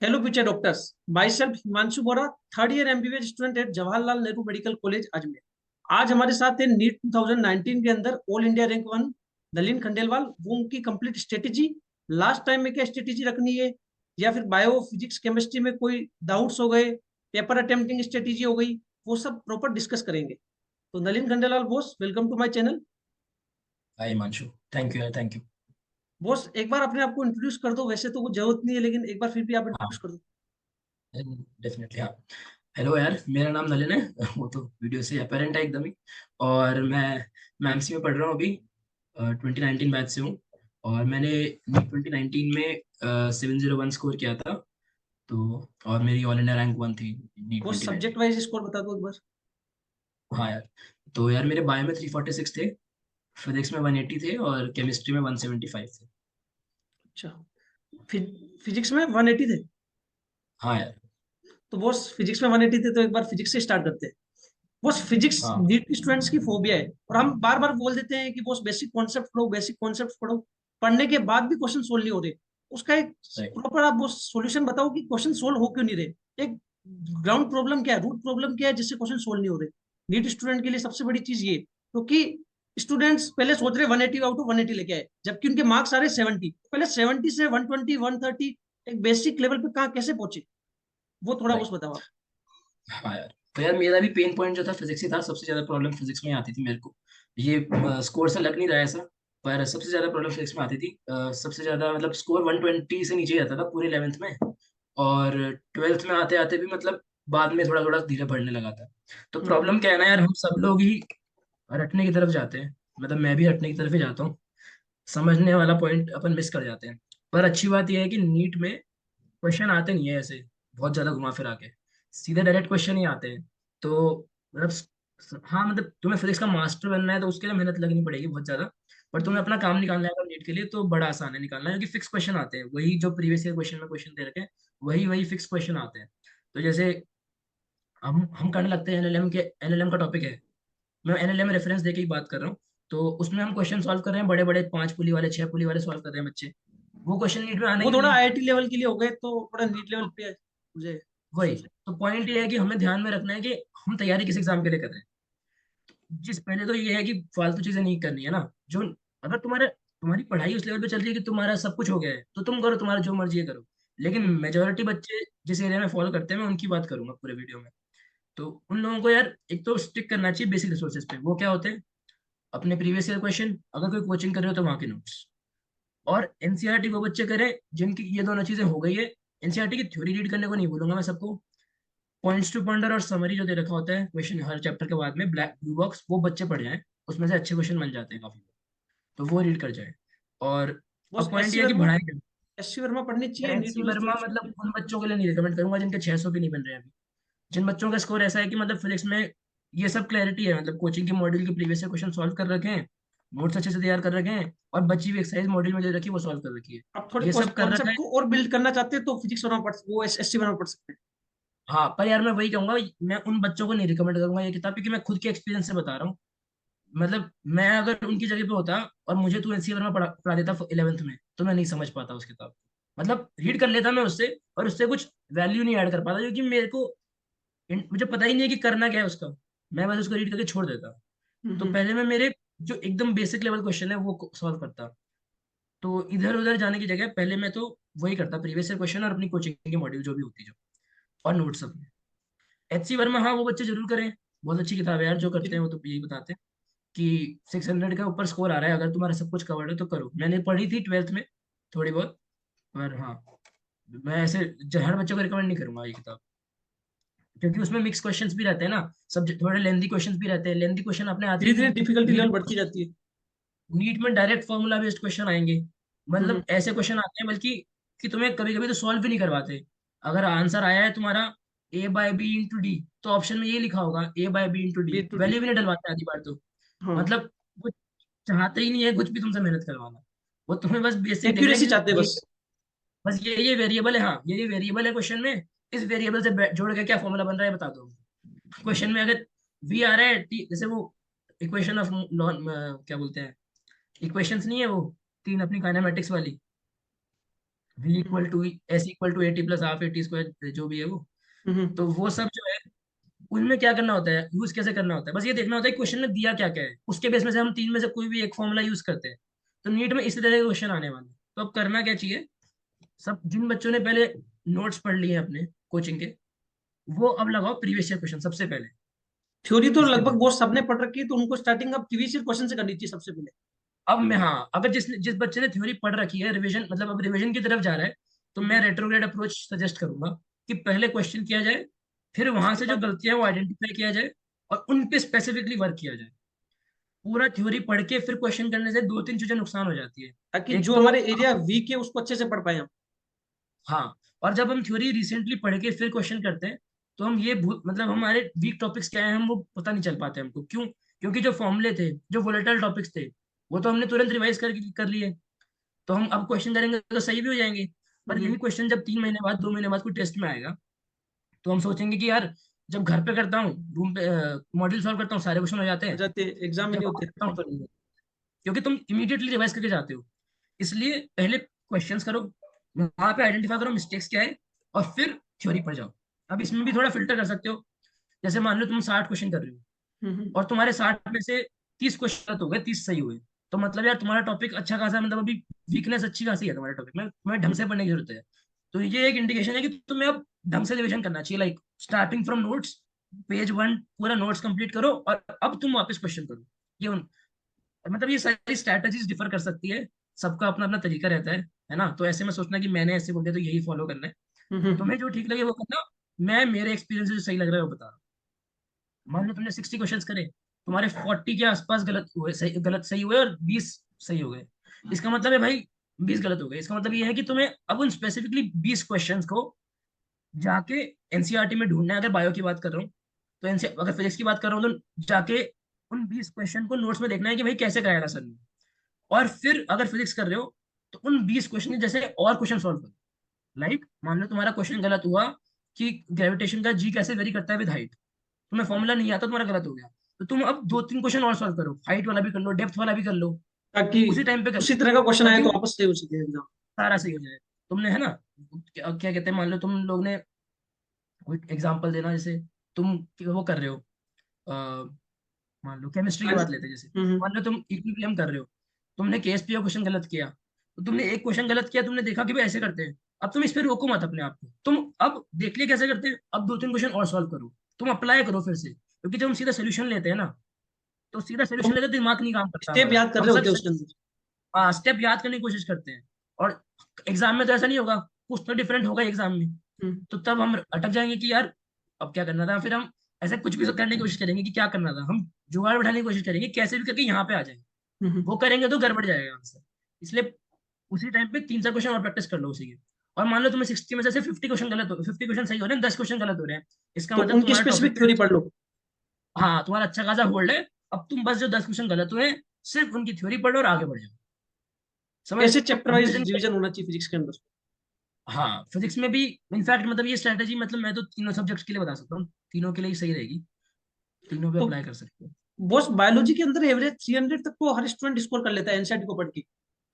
Hello, future doctors. Myself Himanshu Bora, third year MBBS student at Jawaharlal Nehru medical college Ajmer. आज हमारे साथ है नीट 2019 के अंदर all India rank one Nalin Khandelwal. वो उनकी कंप्लीट स्ट्रेटेजी, लास्ट टाइम में क्या स्ट्रेटेजी रखनी है, या फिर बायो फिजिक्स केमिस्ट्री में कोई डाउट्स हो गए, पेपर अटेम्प्टिंग स्ट्रेटेजी हो गई, वो सब प्रॉपर डिस्कस करेंगे। तो Nalin Khandelwal boss, welcome to my channel. Hi Himanshu. Thank you यार, थैंक यू। बॉस, एक बार अपने आप को इंट्रोड्यूस कर दो। वैसे तो वो जरूरत नहीं है, लेकिन एक बार फिर भी आप हाँ, इंट्रोड्यूस कर दो। डेफिनेटली हाँ। हेलो यार, मेरा नाम नलिन है। वो तो वीडियो से अपेरेंट है एकदम ही। और मैं एमसी में पढ़ रहा हूँ अभी। 2019 बैच से हूँ। और मैंने नीट 2019 में 701 स्कोर किया था। तो और मेरी ऑल इंडिया रैंक वन थी NEET boss, subject 2019। Wise score बता दो एक बार। हाँ यार। तो यार मेरे बायो में 346 थे, फिजिक्स में 180 थे और केमिस्ट्री में 175 थे। अच्छा, फिजिक्स में 180 थे। हाँ यार। तो बॉस, फिजिक्स में 180 थे तो एक बार फिजिक्स से स्टार्ट करते हैं। बॉस, फिजिक्स हाँ नीट स्टूडेंट्स की फोबिया है, और हम बार बार बोल देते हैं कि बॉस बेसिक कॉन्सेप्ट पढ़ो, बेसिक कॉन्सेप्ट पढ़ो। पढ़ने के बाद भी क्वेश्चन सोल्व नहीं हो रहे। उसका एक राइट। प्रॉपर आप बॉस सॉल्यूशन बताओ कि क्वेश्चन सोल्व हो क्यों नहीं रहे। एक ग्राउंड प्रॉब्लम क्या है, रूट प्रॉब्लम क्या है जिससे क्वेश्चन सोल्व नहीं हो रहे। नीट स्टूडेंट के लिए सबसे बड़ी चीज ये, क्योंकि स्टूडेंट्स पहले सोच रहे 180 आउट ऑफ 180 लेके आए, जबकि उनके मार्क्स आ रहे 70। पहले 70 से 120 130 एक बेसिक लेवल पे कहाँ कैसे पहुंचे, वो थोड़ा बॉस राइट। बताओ आप। हाँ यार। तो यार मेरा भी पेन पॉइंट जो था फिजिक्स ही था। सबसे ज्यादा प्रॉब्लम फिजिक्स में आती थी मेरे को। ये स्कोर से लग नहीं रहा है ऐसा, पर सबसे ज्यादा प्रॉब्लम फिजिक्स में आती थी। सबसे ज्यादा मतलब स्कोर 120 से नीचे ही आता था पूरे 11th में। और 12th में आते आते भी मतलब बाद में थोड़ा थोड़ा धीरे बढ़ने लगा था। तो हम्म। प्रॉब्लम क्या है ना यार, हम सब लोग ही रटने की तरफ जाते हैं। मतलब मैं भी रटने की तरफ ही जाता हूँ। समझने वाला पॉइंट अपन मिस कर जाते हैं। पर अच्छी बात यह है कि नीट में क्वेश्चन आते नहीं है ऐसे बहुत ज्यादा घुमा फिरा के। सीधे डायरेक्ट क्वेश्चन ही आते हैं। तो मतलब हाँ, मतलब तुम्हें फिजिक्स का मास्टर बनना है तो उसके लिए मेहनत लगनी पड़ेगी बहुत ज्यादा। पर तुम्हें अपना काम निकालना है अगर नीट के लिए तो बड़ा आसान है निकालना, क्योंकि फिक्स क्वेश्चन आते हैं, वही जो प्रीवियस ईयर क्वेश्चन में क्वेश्चन दे रखे हैं, वही वही फिक्स क्वेश्चन आते हैं। तो जैसे हम करने लगते हैं एनएलएम के, एनएलएम का टॉपिक है, मैं एनएलएम रेफरेंस देके ही बात कर रहा हूँ। तो उसमें हम क्वेश्चन सॉल्व कर रहे हैं, बड़े बड़े 5 पुली वाले 6 पुली वाले सॉल्व कर रहे हैं बच्चे। वो क्वेश्चन नीट में आने वो ही थोड़ा नहीं है। आईआईटी लेवल के लिए हो गए, तो थोड़ा नीट लेवल पे मुझे। वही तो पॉइंट ये है कि हमें ध्यान में रखना है कि हम तैयारी किस एग्जाम के लिए कर रहे हैं। जिस पहले तो ये है कि फालतू चीजें नहीं करनी है ना। जो अगर तुम्हारी पढ़ाई उस लेवल पे चल रही है कि तुम्हारा सब कुछ हो गया है तो तुम करो, तुम्हारा जो मर्जी है करो। लेकिन हम्म। मेजोरिटी बच्चे जिस एरिया में फॉलो करते हैं मैं उनकी बात करूंगा पूरे वीडियो में। तो उन लोगों को यार एक तो स्टिक करना चाहिए बेसिक रिसोर्सेज पे। वो क्या होते हैं? अपने प्रीवियस ईयर क्वेश्चन, अगर कोई कोचिंग कर रहे हो तो वहाँ के नोट्स। और एनसीईआरटी वो बच्चे करें जिनकी ये दोनों चीजें हो गई है। एनसीईआरटी की थ्योरी रीड करने को नहीं बोलूंगा मैं सबको। पॉइंट्स टू पॉइंटर और समरी जो दे रखा होता है क्वेश्चन हर चैप्टर के बाद में, ब्लैक ब्लू बॉक्स, वो बच्चे पढ़ जाएं। उसमें से अच्छे क्वेश्चन मिल जाते हैं काफी, तो वो रीड कर जाए। और बस अब पॉइंट एससी ये है कि वर्मा, पढ़ाई करें। एससी वर्मा पढ़नी चाहिए नीट एनसी वाले वर्मा स्टूडेंट्स को। मतलब उन बच्चों के लिए नहीं रिकमेंड करूंगा जिनके 600 भी नहीं बन रहे हैं अभी। जिन बच्चों का स्कोर ऐसा है कि मतलब फिजिक्स में ये सब क्लैरिटी है, मतलब कोचिंग के मॉड्यूल के प्रीवियस क्वेश्चन सॉल्व कर रखे हैं, नोट्स अच्छे से तैयार कर रखे हैं, और बच्ची भी एक्सरसाइज मॉड्यूल में दे रखी है वो सॉल्व कर रखी है। आप थोड़े ये सब कर रखा कॉन्सेप्ट है। को और बिल्ड करना चाहते हैं तो फिजिक्स वर्मा पढ़, वो एससी वर्मा पढ़ सकते हैं। हाँ, पर यार मैं वही कहूंगा, मैं उन बच्चों को नहीं रिकमेंड करूंगा ये किताब, क्योंकि मैं खुद के एक्सपीरियंस से बता रहा हूँ। मतलब मैं अगर उनकी जगह पे होता और मुझे तू एनसीआर में पढ़ा देता 11th में, तो मैं नहीं समझ पाता उस किताब को। मतलब रीड कर लेता मैं उससे, और उससे कुछ वैल्यू नहीं ऐड कर पाता, क्योंकि मेरे को मुझे पता ही नहीं है कि करना क्या है उसका। मैं बस उसको रीड करके छोड़ देता। तो हम्म। पहले मैं मेरे जो एकदम बेसिक लेवल क्वेश्चन है वो सॉल्व करता। तो इधर उधर जाने की जगह पहले मैं तो वही करता, प्रीवियस ईयर क्वेश्चन और अपनी कोचिंग की मॉड्यूल जो भी होती जो, और नोट्स अपने। एचसी वर्मा हाँ, वो बच्चे जरूर करें। बहुत अच्छी किताब है यार, जो करते हैं वो तो यही बताते हैं कि 600 का ऊपर स्कोर आ रहा है, अगर तुम्हारा सब कुछ कवर्ड है तो करो। मैंने पढ़ी थी 12th में थोड़ी बहुत। पर हाँ, मैं ऐसे हर बच्चों को रिकमेंड नहीं करूंगा ये किताब, क्योंकि उसमें मिक्स क्वेश्चंस भी रहते हैं ना। सब थोड़े लेंदी क्वेश्चंस भी रहते हैं, लेंदी क्वेश्चन अपने आते धीरे ही धीरे नहीं। डिफिकल्टी नीट लेवल में बढ़ती जाती है। नीट में डायरेक्ट फॉर्मूला बेस्ड क्वेश्चन आएंगे। हम्म। मतलब ऐसे क्वेश्चन आते हैं बल्कि कि तुम्हें कभी कभी तो सॉल्व भी नहीं करवाते। अगर आंसर आया है तुम्हारा A/B × D, तो ऑप्शन में ये लिखा होगा A/B × D, B to D. Value भी नहीं डलवाते आधी बार तो। हाँ, मतलब वो चाहते ही नहीं है कुछ भी तुमसे मेहनत करवाना। वो तुम्हें बस बेसिक देख रहे एक्यूरेसी हैं चाहते हैं कि बस। बस ये वेरिएबल है, हाँ ये वेरिएबल है क्वेश्चन में, इस वेरिएबल से जोड़ के क्या फॉर्मूला बन रहा है बता दो। क्वेश्चन में अगर V आ रहा है T, जैसे वो इक्वेशन ऑफ नॉन, क्या बोलते हैं, इक्वेशंस नहीं है वो, तीन अपनी काइनेमेटिक्स वाली, v equal to s equal to at plus half at square जो भी है वो, तो वो सब जो है उनमें क्या करना होता है, यूज कैसे करना होता है, बस ये देखना होता है क्वेश्चन में दिया क्या क्या है, उसके बेस में से हम तीन में से कोई भी एक फॉर्मूला यूज करते हैं। तो नीट में इसी तरह के क्वेश्चन आने वाले हैं। तो अब करना क्या चाहिए, सब जिन बच्चों ने पहले नोट्स पढ़ लिए हैं अपने कोचिंग के, वो अब लगाओ प्रीवियस ईयर क्वेश्चन सबसे पहले थ्योरी तो इसके लगभग ऊपर। वो सबने पढ़ रखी है, तो उनको स्टार्टिंग अब प्रीवियस ईयर क्वेश्चन से करनी चाहिए सबसे पहले। अब मैं, हाँ, अगर जिस बच्चे ने थ्योरी पढ़ रखी है, रिवीजन मतलब अब रिवीजन की तरफ जा रहा है, तो मैं रेट्रोग्रेड अप्रोच सजेस्ट करूंगा कि पहले क्वेश्चन किया जाए, फिर वहां उसके से जो बाद गलतियां हैं वो आइडेंटिफाई किया जाए और उन पे स्पेसिफिकली वर्क किया जाए। पूरा थ्योरी पढ़ के फिर क्वेश्चन करने से दो तीन चीजें नुकसान हो जाती है। ताकि एक जो तो हमारे एरिया वीक है उसको अच्छे से पढ़ पाए हम। हाँ, और जब हम थ्योरी रिसेंटली पढ़ के फिर क्वेश्चन करते हैं, तो हम ये भूल मतलब हमारे वीक टॉपिक्स क्या है हम वो पता नहीं चल पाते हमको, क्यों? क्योंकि जो फॉर्मूले थे, जो वोलेटाइल टॉपिक्स थे, वो तो हमने तुरंत रिवाइज कर लिए, तो हम अब क्वेश्चन करेंगे तो सही भी हो जाएंगे। पर हम्म, यही क्वेश्चन जब 3 महीने बाद 2 महीने बाद कोई टेस्ट में आएगा, तो हम सोचेंगे कि यार जब घर पे करता हूँ, रूम पे मॉड्यूल सॉल्व करता हूँ, सारे क्वेश्चन हो जाते हो हैं, जाते एग्जाम में जब नहीं होते। आता हूँ तो नहीं होते। क्योंकि तुम इमीडिएटली रिवाइज करके जाते हो। इसलिए पहले क्वेश्चंस करो, वहां पे आइडेंटिफाई करो मिस्टेक्स क्या है, और फिर थ्योरी पर जाओ। अब इसमें भी थोड़ा फिल्टर कर सकते हो। जैसे मान लो तुम 60 क्वेश्चन कर रहे हो, हम्म, और तुम्हारे 60 में से 30 क्वेश्चन गलत हो गए, 30 सही हुए, तो मतलब यार तुम्हारा टॉपिक अच्छा खासा, मतलब अभी वीकनेस अच्छी खासी है तुम्हारे टॉपिक में, तुम्हें ढंग से पढ़ने की जरूरत है। तो ये एक इंडिकेशन है कि तुम्हें अब ढंग से रिविजन करना चाहिए, like starting from notes, page 1 पूरा नोट्स कंप्लीट करो और अब तुम वापस क्वेश्चन करो। ये मतलब ये सारी स्ट्रैटेजीज डिफर कर सकती है, सबका अपना अपना तरीका रहता है ना? तो ऐसे में सोचना कि मैंने ऐसे बोल दिया तो यही फॉलो करना है, हम्म। तुम्हें जो ठीक लगे वो करना। मैं मेरे एक्सपीरियंस से जो सही लग रहा है वो बता रहा हूँ। मान लो तुमने 60 क्वेश्चंस करे, तुम्हारे 40 के आसपास गलत सही हुए और 20 सही हो गए, इसका मतलब है भाई 20 गलत हो गए, इसका मतलब ये है कि तुम्हें अब उन स्पेसिफिकली 20 क्वेश्चंस को जाके एनसीईआरटी में ढूंढना है। अगर बायो की बात कर रहा हूँ तो एनसीआर, अगर फिजिक्स की बात कर रहा हूँ तो जाके उन 20 क्वेश्चन को नोट्स में देखना है कि भाई कैसे कराया था सर ने। और फिर अगर फिजिक्स कर रहे हो तो उन 20 क्वेश्चन के जैसे और क्वेश्चन सॉल्व करो। लाइक मान लो तुम्हारा क्वेश्चन गलत हुआ कि ग्रेविटेशन का जी कैसे वेरी करता है विद हाइट, तुम्हें फॉर्मूला नहीं आता, तुम्हारा गलत हो गया, तो तुम अब दो तीन क्वेश्चन और सॉल्व करो, हाइट वाला भी कर लो, डेप्थ वाला भी कर लो, ताकि उसी टाइम पे कर उसी लो, तरह का क्वेश्चन आए ताकि तो वो वापस सही हो सके एग्जाम। सारा सही हो जाए। तुमने है ना, क्या कहते हैं, मान लो तुम लोग ने कोई एग्जांपल देना, जैसे तुम वो कर रहे हो, मान लो केमिस्ट्री की हाँ जी। बात लेते हैं, जैसे हम्म। मान लो तुम इक्विलिब्रियम कर रहे हो, तुमने केएसपी का क्वेश्चन गलत किया, तो तुमने एक क्वेश्चन गलत किया, तुमने देखा कि भाई ऐसे करते हैं, अब तुम इस पे रोको मत अपने आप को, तुम अब देख लिया कैसे करते हैं, अब दो तीन क्वेश्चन और सॉल्व करो, तुम अप्लाई करो फिर से, क्योंकि जब हम सीधा सोल्यूशन लेते हैं ना, तो सीधा तो सोल्यूशन लेते दिमाग नहीं काम करता स्टेप हमारा, याद कर हम रहे सब होते हैं उसके अंदर। स्टेप याद करने की कोशिश करते हैं। और एग्जाम में तो ऐसा नहीं होगा, कुछ तो डिफरेंट होगा एग्जाम में, हम्म, तो तब हम अटक जाएंगे कि यार अब क्या करना था, फिर हम ऐसे कुछ भी करने की कोशिश करेंगे कि क्या करना था, हम जुगाड़ बैठाने की कोशिश करेंगे कैसे भी करके यहाँ पे आ जाएंगे, हम्म। वो करेंगे तो गड़बड़ जाएगा आंसर। इसलिए उसी टाइम पे तीन चार क्वेश्चन और प्रैक्टिस कर लो उसी की। और मान लो तुम्हें 60 में से 50 क्वेश्चन सही हो रहे हैं, 10 क्वेश्चन गलत हो रहे हैं, इसका तो मतलब उनकी तुम्हारा टॉपिक स्पेसिफिक पे थ्योरी पढ़ लो। हाँ तुम्हारा अच्छा खासा होल्ड है। अब तुम बस जो 10 क्वेश्चन गलत हुए हैं, सिर्फ उनकी थ्योरी पढ़ो और आगे बढ़ जाओ। समझ ऐसे तो चैप्टर वाइज रिवीजन। रिवीजन होना चाहिए फिजिक्स के अंदर। हाँ फिजिक्स में भी इनफैक्ट मतलब ये स्ट्रैटेजी, मतलब मैं तो तीनों सब्जेक्ट्स के लिए बता सकता हूँ, तीनों के लिए ही सही रहेगी, तीनों पे तो अप्लाई कर सकते हो। बॉस बायोलॉजी के अंदर एवरेज 300 तक तो हर स्टूडेंट स्कोर कर लेता है एनसीईआरटी को पढ़ के।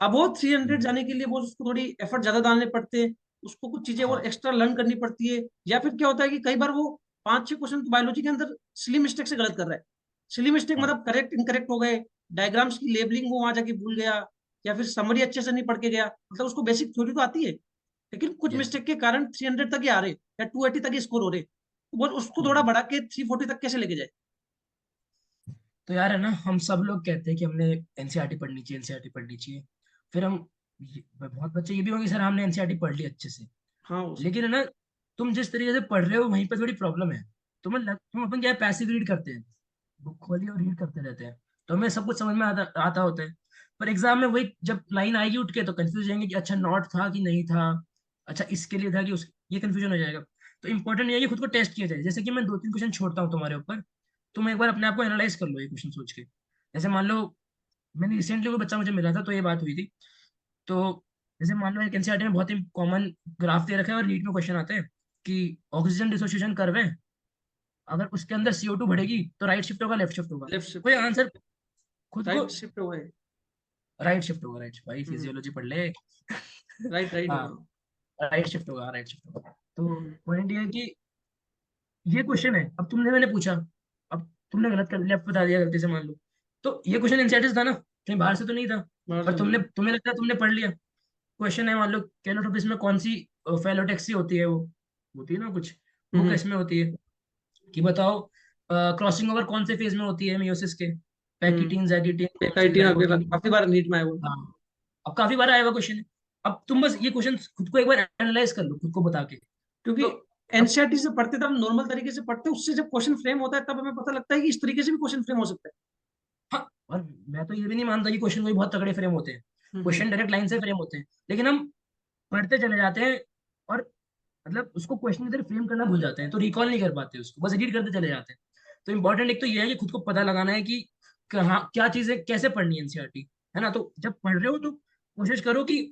अब वो 300 हम्म, जाने के लिए वो उसको थोड़ी एफर्ट ज्यादा डालने पड़ते हैं, उसको कुछ चीजें और हाँ एक्स्ट्रा लर्न करनी पड़ती है। या फिर क्या होता है कि कई बार वो 5-6 क्वेश्चन तो बायोलॉजी के अंदर सिली मिस्टेक से गलत कर रहा है। सिली मिस्टेक हाँ मतलब करेक्ट इनकरेक्ट हो गए, डायग्राम्स की लेबलिंग वो वहां जाके भूल गया, या फिर समरी अच्छे से नहीं पढ़ के गया, मतलब उसको बेसिक थ्योरी तो आती है लेकिन कुछ यस। मिस्टेक के कारण 300 तक ही आ रहे या 280 तक ही स्कोर हो रहे। तो वो उसको थोड़ा बढ़ा के 340 तक कैसे लेके जाए। तो यार है ना, हम सब लोग कहते हैं कि हमने एनसीईआरटी पढ़नी चाहिए, एनसीईआरटी पढ़नी चाहिए, फिर हम बहुत बच्चे ये भी होंगे सर हमने एनसीईआरटी पढ़ ली अच्छे से, हाँ वो सब। लेकिन है ना, तुम जिस तरीके से पढ़ रहे हो वहीं पर थोड़ी प्रॉब्लम है। तुम अपन क्या है, पैसिव रीड करते हैं, बुक खोली और रीड करते रहते हैं, तो हमें सब कुछ समझ में आता होता है, पर एग्जाम में वही जब लाइन आएगी उठ के तो कंफ्यूज हो जाएंगे कि अच्छा नॉट था कि नहीं था, अच्छा इसके लिए था कि उस, ये कंफ्यूजन हो जाएगा। तो इंपॉर्टेंट ये है कि खुद को टेस्ट किया जाए, जैसे कि मैं दो तीन क्वेश्चन छोड़ता हूँ तुम्हारे ऊपर, तुम एक बार अपने आप को एनालाइज कर लो ये क्वेश्चन सोच के। जैसे मान लो मैंने रिसेंटली कोई बच्चा मुझे मिला था तो ये बात हुई थी, तो जैसे मान लो एक एनसीईआरटी में बहुत ही कॉमन ग्राफ दे रखा है और नीट में क्वेश्चन आते हैं कि ऑक्सीजन डिसोसिएशन कर्व है, अगर उसके अंदर CO2 बढ़ेगी तो राइट शिफ्ट होगा लेफ्ट शिफ्ट होगा, लेफ्ट कोई शिफ्ट। आंसर खुद को, राइट शिफ्ट हुआ है। राइट शिफ्ट होगा, राइट भाई फिजियोलॉजी पढ़ ले। राइट राइट हाँ, होगा। राइट शिफ्ट होगा, राइट शिफ्ट होगा। तो हम्म, पॉइंट ये है कि ये क्वेश्चन है, अब तुमने मैंने पूछा, अब तुमने गलत कर दिया, बता दिया गलती से मान लो, तो ये क्वेश्चन एनसीईआरटी से था ना, कहीं बाहर से तो नहीं था। बाहर और से तुमने, नहीं। तुम्हें लगता है तुमने पढ़ लिया। क्वेश्चन है, मान लो कैलोट्रोपिस में कौन सी फेलोटैक्सी होती है, वो होती है ना कुछ, वो हम्म, किस में होती है, कि बताओ क्रॉसिंग ओवर कौन से फेज में होती है मियोसिस के, पैकिटीन, जैगिटीन, कोचिन, बेकाइटिन जाइगोटीन। काफी बार नीट में आया वो। हाँ, अब काफी बार आया हुआ क्वेश्चन है। अब तुम बस ये क्वेश्चन खुद को एक बार एनालाइज कर लो, खुद को बता के। क्योंकि तो अब एनसीईआरटी से पढ़ते तब नॉर्मल तरीके से पढ़ते, उससे जब क्वेश्चन फ्रेम होता है तब हमें पता लगता है कि इस तरीके से भी क्वेश्चन फ्रेम हो सकता हाँ, और मैं तो ये भी नहीं मानता कि क्वेश्चन कोई बहुत तगड़े फ्रेम होते हैं, है। क्वेश्चन डायरेक्ट लाइन से फ्रेम होते हैं, लेकिन हम पढ़ते चले जाते हैं और मतलब उसको क्वेश्चन की तरह फ्रेम करना भूल जाते हैं, तो रिकॉल नहीं कर पाते उसको, बस रीड करते चले जाते हैं। तो इंपॉर्टेंट एक तो ये है कि खुद को पता लगाना है कि कहाँ क्या चीजें कैसे पढ़नी है एनसीईआरटी, है ना। तो जब पढ़ रहे हो तो कोशिश करो कि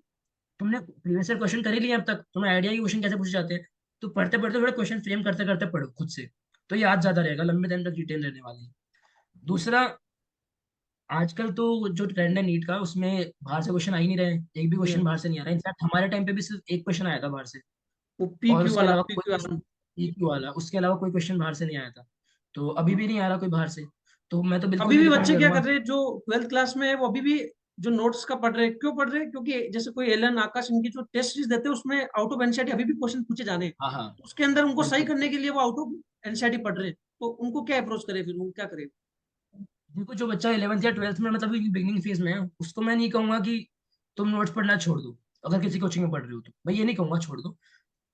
तुमने प्रीवियस ईयर क्वेश्चन कर ही लिया अब तक, तुम्हें आइडिया है कि क्वेश्चन कैसे पूछे जाते हैं, तो पढ़ते पढ़ते थोड़ा क्वेश्चन फ्रेम करते करते पढ़ो खुद से, तो याद ज्यादा रहेगा, लंबे टाइम तक रिटेन रहने वाली है। दूसरा, आजकल तो जो ट्रेंड है नीट का, उसमें बाहर से क्वेश्चन आ ही नहीं रहे हैं, एक भी Yeah. क्वेश्चन बाहर से नहीं आ रहा है। इनफैक्ट हमारे टाइम पे भी सिर्फ एक क्वेश्चन आया था बाहर से, वो पी और क्यू उसके वाला, अलावा पी कोई क्यू क्वेश्चन, वाला। EQ वाला, उसके अलावा कोई क्वेश्चन बाहर से नहीं आया था। तो अभी भी नहीं आ रहा कोई बाहर से, तो मैं तो बिल्कुल अभी भी भी रिकमेंड बच्चे क्या करूंगा। कर रहे हैं जो ट्वेल्थ क्लास में है, वो अभी भी जो नोट्स का पढ़ रहे हैं, क्यों पढ़ रहे हैं? क्योंकि जैसे कोई एलन आकाश, इनकी जो टेस्ट सीरीज देते हैं उसमें आउट ऑफ एनसीईआरटी अभी भी क्वेश्चन पूछे जाने हैं। हाँ हाँ, तो उसके अंदर उनको सही बिल्कुल। करने के लिए वो आउट ऑफ एनसीईआरटी पढ़ रहे हैं, तो उनको क्या अप्रोच करे, फिर वो क्या करे? देखो, जो बच्चा 11th या 12th में मतलब बिगिनिंग फेज में है, उसको मैं नहीं कहूंगा कि तुम नोट्स पढ़ना छोड़ दो, अगर किसी कोचिंग में पढ़ रहे हो तो मैं ये नहीं कहूंगा छोड़ दो।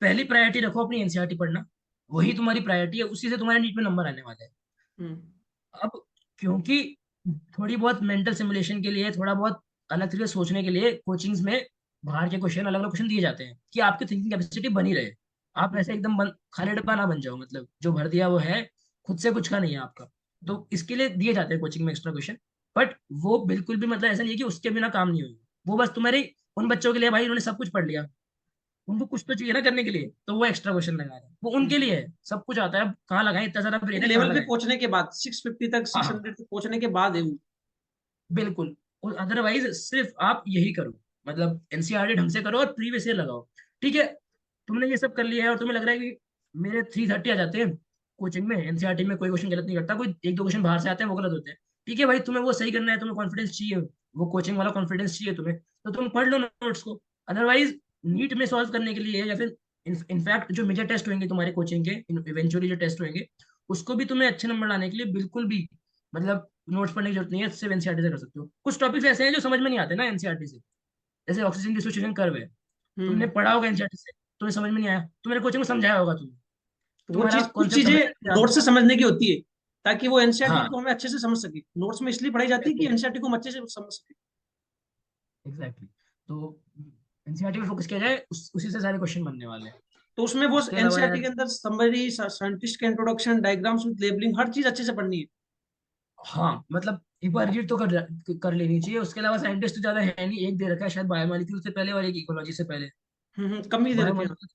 पहली प्रायोरिटी रखो अपनी एनसीईआरटी पढ़ना, वही तुम्हारी प्रायोरिटी है, उसी से तुम्हारे नीट में नंबर आने वाले हैं। हम्म। अब क्योंकि थोड़ी बहुत मेंटल सिमुलेशन के लिए, थोड़ा बहुत अलग तरीके से सोचने के लिए कोचिंग्स में बाहर के क्वेश्चन, अलग अलग क्वेश्चन दिए जाते हैं कि आपकी थिंकिंग कैपेसिटी बनी रहे, आप ऐसे एकदम खाली डब्बा ना बन जाओ, मतलब जो भर दिया वो है, खुद से कुछ का नहीं है आपका। तो इसके लिए दिए जाते हैं कोचिंग में एक्स्ट्रा क्वेश्चन, बट वो बिल्कुल भी मतलब ऐसा नहीं है कि उसके बिना काम नहीं होगा। वो बस तुम्हारे उन बच्चों के लिए, भाई उन्होंने सब कुछ पढ़ लिया, उनको कुछ तो चाहिए ना करने के लिए, तो वो एक्स्ट्रा क्वेश्चन लगा रहे हैं, वो उनके लिए है, सब कुछ आता है, अब कहाँ लगाएं, इतना सारा ब्रेन एक है, कहाँ लेवल पे लगाएं। पहुंचने के बाद 650 तक, हाँ सिक्स हाँ, हंड्रेड तक पहुंचने के बाद है वो। बिल्कुल। और अदरवाइज सिर्फ आप यही करो, मतलब एनसीईआरटी ढंग से करो और प्रीवियस ईयर लगाओ। ठीक है, तुमने ये सब कर लिया है और तुम्हें लग रहा है कि मेरे 330 आ जाते हैं कोचिंग में, एनसीईआरटी में कोई क्वेश्चन गलत नहीं करता, कोई एक दो क्वेश्चन बाहर से आते हैं वो गलत होते हैं। ठीक है भाई, तुम्हें वो सही करना है, तुम्हें कॉन्फिडेंस चाहिए, वो कोचिंग वाला कॉन्फिडेंस चाहिए तुम्हें, तो तुम पढ़ लो नोट्स को। अदरवाइज नीट में सॉल्व करने के लिए, या फिर इनफैक्ट जो मेजर टेस्ट होंगे तुम्हारे कोचिंग के, इवेंचुअली जो टेस्ट होंगे, उसको भी तुम्हें अच्छे नंबर लाने के लिए बिल्कुल भी मतलब नोट्स पढ़ने की जरूरत नहीं है, सिर्फ एनसीईआरटी से कर सकते हो। कुछ टॉपिक्स ऐसे हैं जो समझ में नहीं आते ना एनसीईआरटी से, जैसे ऑक्सीजन डिसोसिएशन कर्व है, तुमने हम्म। पढ़ा होगा एनसीईआरटी से, तुम्हें समझ में नहीं आया, तुम्हारे कोचिंग में समझाया होगा तुम्हें, तो वो तुम्हारा चीज, कुछ कॉन्सेप्ट चीजें हमेशा याद नोट से होगा। समझने की होती है, ताकि वो एनसीईआरटी हाँ, को हमें अच्छे से समझ सके। नोट्स में इसलिए पढ़ाई जाती है कि बिल्कुल, एनसीईआरटी को हम अच्छे से समझ सके। एग्जैक्टली। तो एनसीईआरटी पे फोकस किया जाए, उसी से सारे क्वेश्चन बनने वाले हैं। तो उसमें वो उसके अलावा एनसीईआरटी यार, के अंदर समरी, साइंटिस्ट का इंट्रोडक्शन, डायग्राम्स विद लेबलिंग, हर चीज अच्छे से पढ़नी है। हाँ मतलब एक बार रीड तो कर लेनी चाहिए। उसके अलावा साइंटिस्ट तो ज्यादा है नहीं, एक दे रखा है शायद बायोमोलिक्यूल से पहले और एक इकोलॉजी से पहले। कम ही दे रखे हैं। बायोमोलिक्यूल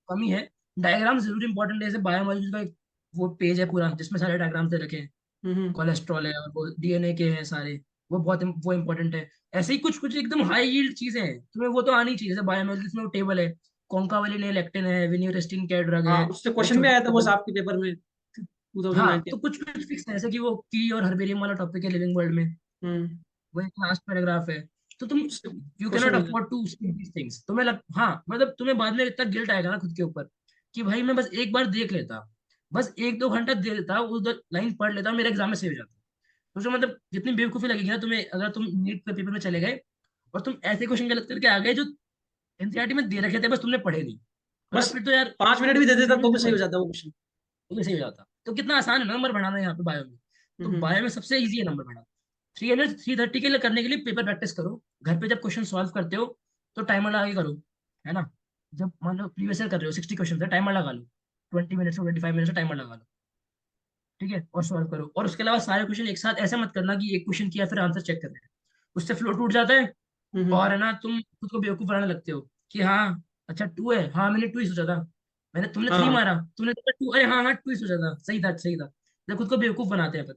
कम ही है। डायग्राम जरूर इंपॉर्टेंट है, जैसे बायोमोलिक्यूल का एक वो पेज है पूरा जिसमें सारे डायग्राम्स दे रखे हैं, हम्म। कोलेस्ट्रॉल है और वो डीएनए के हैं सारे, वो बहुत वो इंपॉर्टेंट है। ऐसे ही कुछ कुछ एकदम हाई यील्ड चीजें हैं, तुम्हें वो तो आनी चाहिए, जैसे बायोमोलिक्यूल्स में वो टेबल है, कॉन्कावलिन है, लेक्टिन है, विनियोरेस्टिन क्या ड्रग है, हाँ, उससे ये क्वेश्चन भी छोटे आया था वो छोटे। आपके पेपर में हाँ, 2019। तो कुछ कुछ फिक्स है, जैसे कि वो की और हर्बेरियम वाला टॉपिक है लिविंग वर्ल्ड में, हम्म। वो एक लास्ट पैराग्राफ है। तो तुम, उससे यू कैन क्वेश्चन नॉट मिल जाता afford to skip these things, तुम्हें हाँ मतलब तुम्हें बाद में इतना गिल्ट आएगा ना खुद के ऊपर कि भाई मैं बस एक बार देख लेता, बस एक दो घंटा दे लेता, उधर लाइन पढ़ लेता, मेरे एग्जाम में सही हो जाता। तो जो मतलब जितनी बेवकूफी लगेगी ना तुम्हें, अगर तुम नीट के पेपर में चले गए और तुम ऐसे क्वेश्चन गलत करके आ गए जो एनसीईआरटी में दे रखे थे, बस तुमने पढ़े नहीं, बस मतलब फिर तो यार 5 मिनट भी दे देता सीरियस तो भी सही हो पेपर है, जाता वो क्वेश्चन। तो भी सही हो जाता। तो कितना आसान है ना नंबर बढ़ाना यहाँ पे बायो में, तो हम्म। बायो में सबसे इजी है नंबर बढ़ाना। 330 के लिए करने के लिए पेपर प्रैक्टिस करो, घर पे जब क्वेश्चन सॉल्व करते हो तो टाइमर लगा के करो, है ना। जब मान लो प्रीवियस ईयर कर रहे हो 60 क्वेश्चन है, टाइमर लगा लो, 20 मिनट्स और 25 मिनट्स का टाइमर लगा लो, ठीक है, और सॉल्व करो। और उसके अलावा सारे क्वेश्चन एक साथ ऐसे मत करना कि एक क्वेश्चन किया फिर आंसर चेक कर रहे हैं, उससे फ्लो टूट जाता है। और हम्म। है ना, तुम खुद को बेवकूफ बनाने लगते हो कि हाँ अच्छा 2 है, हाँ मैंने 2 ही सोचा था, मैंने, तुमने 3 हाँ। मारा, तुमने सोचा 2, अरे हाँ हाँ 2 ही सोचा था, सही था सही था। तो खुद को बेवकूफ बनाते हैं फिर।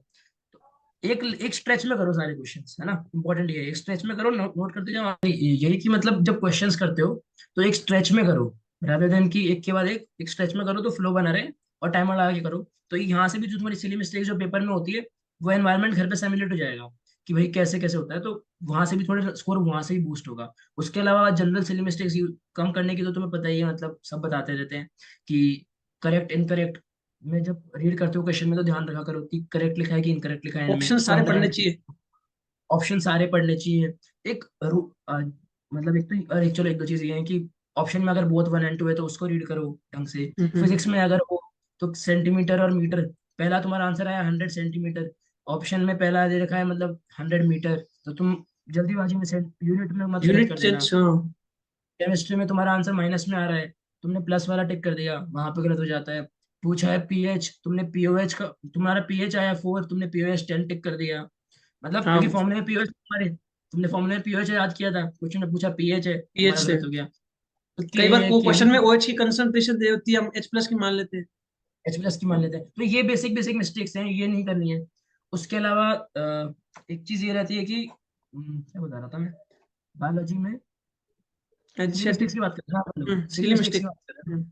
तो एक एक स्ट्रेच में करो सारे क्वेश्चंस, है ना, इंपॉर्टेंट ये है, एक स्ट्रेच में करो, नोट करते जाओ। यही कि मतलब जब क्वेश्चंस करते हो तो एक स्ट्रेच में करो, rather than कि एक के बाद एक स्ट्रेच में करो तो फ्लो बना रहे और टाइमर लगा के करो। तो यहाँ से भी जो तुम्हारी सिली मिस्टेक जो पेपर में होती है, वो एनवायरनमेंट घर पे सिमुलेट हो जाएगा कि भाई कैसे कैसे होता है, तो वहां से भी थोड़े स्कोर वहां से भी बूस्ट होगा। उसके अलावा जनरल सिली मिस्टेक्स कम करने की तो तुम्हें पता ही है, मतलब सब बताते रहते हैं कि करेक्ट इनकरेक्ट में जब रीड करते हो क्वेश्चन में तो ध्यान रखा करो कि करेक्ट लिखा है कि इनकरेक्ट लिखा है इनमें, ऑप्शन सारे फ्रॉम द पढ़ने एंड। चाहिए। ऑप्शन सारे पढ़ने चाहिए। एक मतलब एक तो, और एक चलो एक दो चीज ये है कि ऑप्शन में अगर बोथ 1 और 2 है तो उसको रीड करो ढंग से। हम्म। फिजिक्स में अगर हो तो सेंटीमीटर और मीटर, पहला तुम्हारा आंसर आया 100 सेंटीमीटर, ऑप्शन में पहला दे रखा है मतलब 100 मीटर, तो तुम जल्दीबाजी में यूनिट में मत गलत यूनिट कर देना। चेंज, हाँ। केमिस्ट्री में तुम्हारा आंसर माइनस में आ रहा है, तुमने प्लस वाला टिक कर दिया, वहां पे गलत हो जाता है। पूछा है पीएच, तुमने पीओएच का, तुम्हारा पीएच आया 4, तुमने पीओएच 10 टिक कर दिया, मतलब हाँ, क्योंकि फॉर्मूले में पीओएच तुम्हारे, तुमने फॉर्मूले में पीओएच याद किया था, क्वेश्चन ने पूछा पीएच है, पीएच तुम्हारा से गलत हो गया। तो कई के बार है वो के क्वेश्चन में भी OH की कंसंट्रेशन दे होती है, हम H+ की मान लेते हैं। एच प्लस की मान लेते हैं। तो ये बेसिक बेसिक मिस्टेक्स हैं, ये नहीं करनी है। उसके अलावा एक चीज ये रहती है कि क्या बता रहा था मैं, बायोलॉजी में सिली अच्छा, मिस्टेक्स की बात कर रहा था, सिली सिली मिस्टेक्स की मिस्टेक। बात कर रहा था।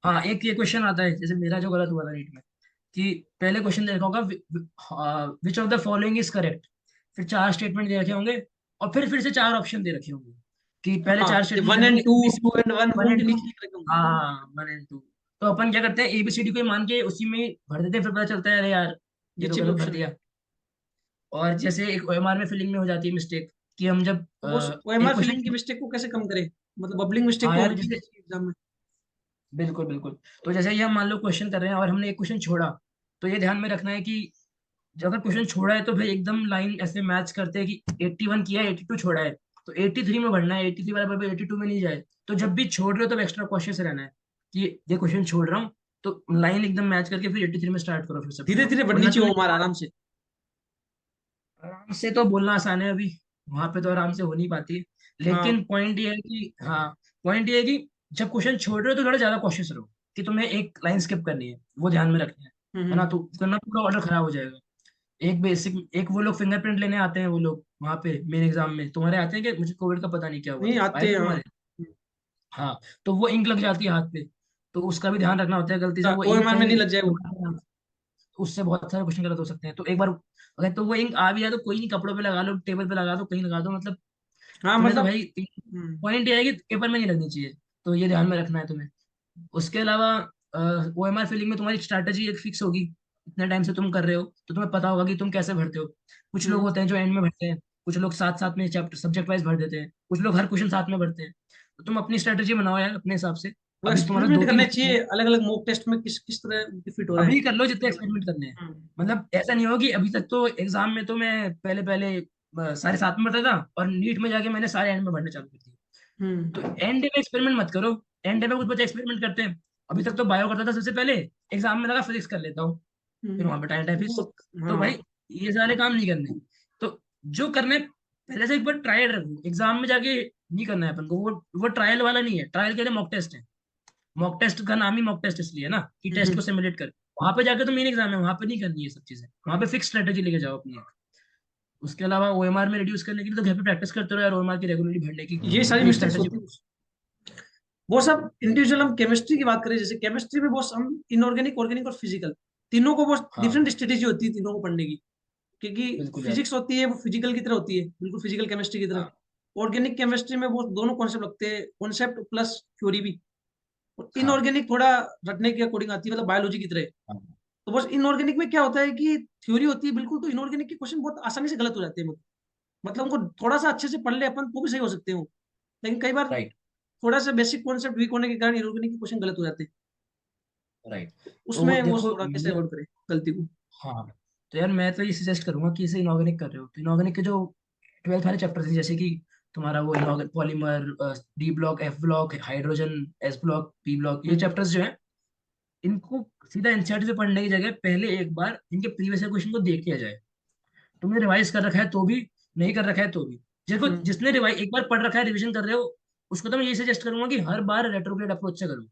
हाँ, एक ये क्वेश्चन आता है जैसे मेरा जो गलत हुआ था नीट में, कि पहले क्वेश्चन दे रखा होगा which of the following is correct, फिर 4 स्टेटमेंट दे रखे होंगे, और फिर से 4 ऑप्शन दे रखे होंगे कि पहले हाँ, 4 स्टेटमेंट दे वन देंगे एंड टू, एबीसी, 2 and 1 वो 1 उनके एंड 2। नीचे लिख रखे होंगे। हाँ, 1 एंड 2। तो अपन क्या करते हैं, एबीसीडी को ही मान के उसी में भर देते हैं, फिर पता चलता है अरे यार ये तो नीचे भी गलत भर ऑप्शन है। दिया। और जैसे एक ओएमआर में फिलिंग में हो जाती है मिस्टेक, कि हम जब तो वो एक OMR फिलिंग की क्वेश्चन, मिस्टेक को कैसे कम करें? मतलब बबलिंग मिस्टेक हाँ तो यार होती है जैसे, एग्जाम में। बिल्कुल बिल्कुल। तो जैसे ये हम मान लो क्वेश्चन कर रहे हैं और हमने एक क्वेश्चन छोड़ा, तो ये ध्यान में रखना है कि जब अगर क्वेश्चन छोड़ा है तो भाई एकदम लाइन ऐसे मैच करते हैं कि 81 किया है, 82 छोड़ा है, तो 83 में बढ़ना है, 83 वाला पर 82 में नहीं जाए। तो जब भी छोड़ रहे हो तो एक्स्ट्रा कॉशियस रहना है कि ये क्वेश्चन छोड़ रहा हूँ, तो लाइन एकदम मैच करके फिर 83 में स्टार्ट करो, फिर से धीरे पढ़ो, धीरे बढ़नी वरना चाहिए तुमने OMR आराम से। आराम से तो बोलना आसान है अभी, वहां पे तो आराम से हो नहीं पाती है। हाँ। लेकिन पॉइंट ये है कि, हाँ, पॉइंट ये है कि जब क्वेश्चन छोड़ रहे हो तो थोड़ा ज्यादा कॉशियस रहो कि तुम्हें एक लाइन स्किप करनी है, वो ध्यान में रखना है ना, हम्म। तो करना पूरा ऑर्डर खराब हो जाएगा। एक बेसिक, एक वो लोग फिंगरप्रिंट लेने आते हैं वो लोग वहां पे मेन एग्जाम में, तुम्हारे आते हैं कि मुझे कोविड का पता नहीं क्या हुआ नहीं था, आए आते थे हैं, हाँ। तुम्हारे? हाँ, तो वो इंक लग जाती है हाथ पे, तो उसका भी ध्यान रखना होता है, गलती से वो इंक OMR में नहीं कहीं, लग जाए वो। उससे बहुत सारे क्वेश्चन गलत हो सकते हैं। तो एक बार अगर तो वो इंक आ भी जाए तो कोई नहीं, कपड़ों पे लगा लो, टेबल पे लगा दो, कहीं लगा दो, मतलब हाँ, तुम्हें तो मतलब। भाई हम्म। पॉइंट ये है कि पेपर में नहीं लगनी चाहिए, तो ये ध्यान में रखना है तुम्हें। उसके अलावा ओएमआर फिलिंग में तुम्हारी स्ट्रैटेजी एक फिक्स होगी, इतने टाइम से तुम कर रहे हो तो तुम्हें पता होगा कि तुम कैसे भरते हो। कुछ लोग हम्म। होते हैं जो एंड में भरते हैं, कुछ लोग साथ साथ में चैप्टर सब्जेक्ट वाइज भर देते हैं, कुछ लोग हर क्वेश्चन साथ में भरते हैं। तो तुम अपनी स्ट्रैटेजी बनाओ यार अपने हिसाब से। वो अभी तुम्हारा एक्सपेरिमेंट दो तीन करने घंटे हैं, चाहिए अलग अलग मॉक टेस्ट में, किस किस तरह फिट हो रहा है। अभी कर लो जितने एक्सपेरिमेंट करने हैं। हम्म। मतलब ऐसा नहीं हो कि अभी तक तो एग्जाम में तो मैं पहले पहले सारे साथ में भरता था और नीट में जाके मैंने सारे एंड में भरने चालू कर दिए। हम्म। तो एंड डे में एक्सपेरिमेंट मत करो, एंड डे में कुछ बच्चे एक्सपेरिमेंट करते हैं। अभी तक तो बायो करता था सबसे पहले, एग्जाम में लगा फिजिक्स कर लेता हूँ, फिर वहां पे टाइम टाइम फिक्स। वो, तो हाँ। भाई ये सारे काम नहीं करने। तो जो करने पहले से एक बार ट्रायल रखो, एग्जाम में जाके नहीं करना है अपन को, वो ट्रायल वाला नहीं है, ट्रायल के लिए मॉक टेस्ट है। मॉक टेस्ट का नाम ही मॉक टेस्ट इसलिए है ना कि टेस्ट को हम्म। सिमुलेट कर, वहां पे जाके तो मेन एग्जाम है, वहां पे नहीं करनी है सब चीजें, वहां पे फिक्स स्ट्रेटेजी लेके जाओ अपनी एक। उसके अलावा ओएमआर में रिड्यूस करने के लिए तो घर पे प्रैक्टिस करते रहो यार, ओएमआर की रेगुलरली भरने की, ये सारी अपनी मिस्टेक्स स्ट्रेटेजी। होती है। वो सब इंडिविजुअल, हम केमिस्ट्री की बात करें, जैसे केमिस्ट्री में बहुत हम इनऑर्गेनिक, ऑर्गेनिक और फिजिकल, तीनों को बहुत हाँ डिफरेंट स्ट्रेटेजी होती है तीनों को पढ़ने की। क्योंकि बिल्कुल यार। फिजिक्स होती है वो फिजिकल की तरह होती है, बिल्कुल फिजिकल केमिस्ट्री की तरह। हाँ ऑर्गेनिक केमिस्ट्री में वो दोनों कॉन्सेप्ट लगते हैं, कॉन्सेप्ट प्लस थ्योरी भी। और हाँ इनऑर्गेनिक थोड़ा रटने के अकॉर्डिंग आती है, मतलब बायोलॉजी की तरह। हाँ। तो बस इनऑर्गेनिक में क्या होता है कि थ्योरी होती है बिल्कुल, तो इनऑर्गेनिक के क्वेश्चन बहुत आसानी से गलत हो जाते हैं। मतलब उनको थोड़ा सा अच्छे से पढ़ ले अपन तो भी सही हो सकते हो। लेकिन कई बार राइट थोड़ा सा बेसिक कॉन्सेप्ट वीक होने के कारण इनऑर्गेनिक के क्वेश्चन गलत हो जाते हैं। राइट। तो उसमें वो देखो थोड़ा कैसे अवॉइड करे गलती को। हाँ, तो यार मैं तो ये सजेस्ट करूंगा कि इसे इनऑर्गेनिक कर रहे हो तो इनऑर्गेनिक के जो 12th वाले चैप्टर्स हैं, जैसे कि तुम्हारा वो inorganic polymer, D block, F block, hydrogen, S block, P block, ये हम्म। चैप्टर्स जो हैं, इनको सीधा एनसीईआरटी से पढ़ने की जगह पहले एक बार इनके प्रीवियस ईयर क्वेश्चन को देख लिया जाए। तुमने रिवाइज कर रखा है तो भी, नहीं कर रखा है तो भी, जिसको हम्म। जिसने रिवाइज एक बार पढ़ रखा है, रिवीजन कर रहे हो, उसको तो मैं ये सजेस्ट करूंगा कि हर बार रेट्रोग्रेड अप्रोच से करो,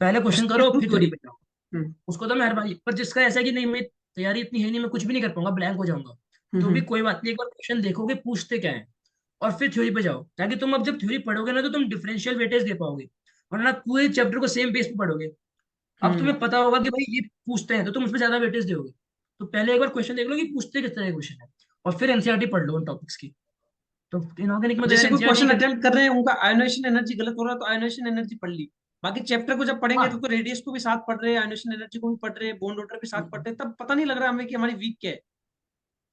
पहले क्वेश्चन उसके करो थ्रू फिर थ्योरी थ्योरी। पे जाओ। हम्म। उसको तो मैं हर बार, पर जिसका ऐसा है कि नहीं मैं तैयारी इतनी है नहीं, मैं कुछ भी नहीं कर पाऊंगा, ब्लैंक हो जाऊंगा, तो भी हम्म। कोई बात नहीं, एक बार क्वेश्चन देखोगे पूछते क्या है, और फिर थ्योरी पे जाओ, ताकि तुम अब जब थ्योरी पढ़ोगे ना तो तुम डिफरेंशियल वेटेज दे पाओगे। वरना पूरे चैप्टर को सेम पेज पे पढ़ोगे। अब तुम्हें पता होगा कि भाई ये पूछते हैं तो तुम उसमें ज्यादा वेटेज दोगे। तो पहले एक बार क्वेश्चन देख लो कि पूछते किस तरह के क्वेश्चन है, और फिर एनसीईआरटी पढ़ लो उन टॉपिक्स की। तो इनऑर्गेनिक में तो यार जैसे कोई एनसीईआरटी क्वेश्चन के। अटेम्प्ट कर रहे हैं, उनका आयोनाइजेशन एनर्जी गलत हो रहा है तो आयोनाइजेशन एनर्जी पढ़ ली। बाकी चैप्टर को जब पढ़ेंगे हाँ तो रेडियस को भी साथ पढ़ रहे हैं, आयोनाइजेशन एनर्जी को भी पढ़ रहे हैं, बॉन्ड ऑर्डर भी साथ पढ़ रहे हैं, तब पता नहीं लग रहा हमें कि हमारी वीक क्या है।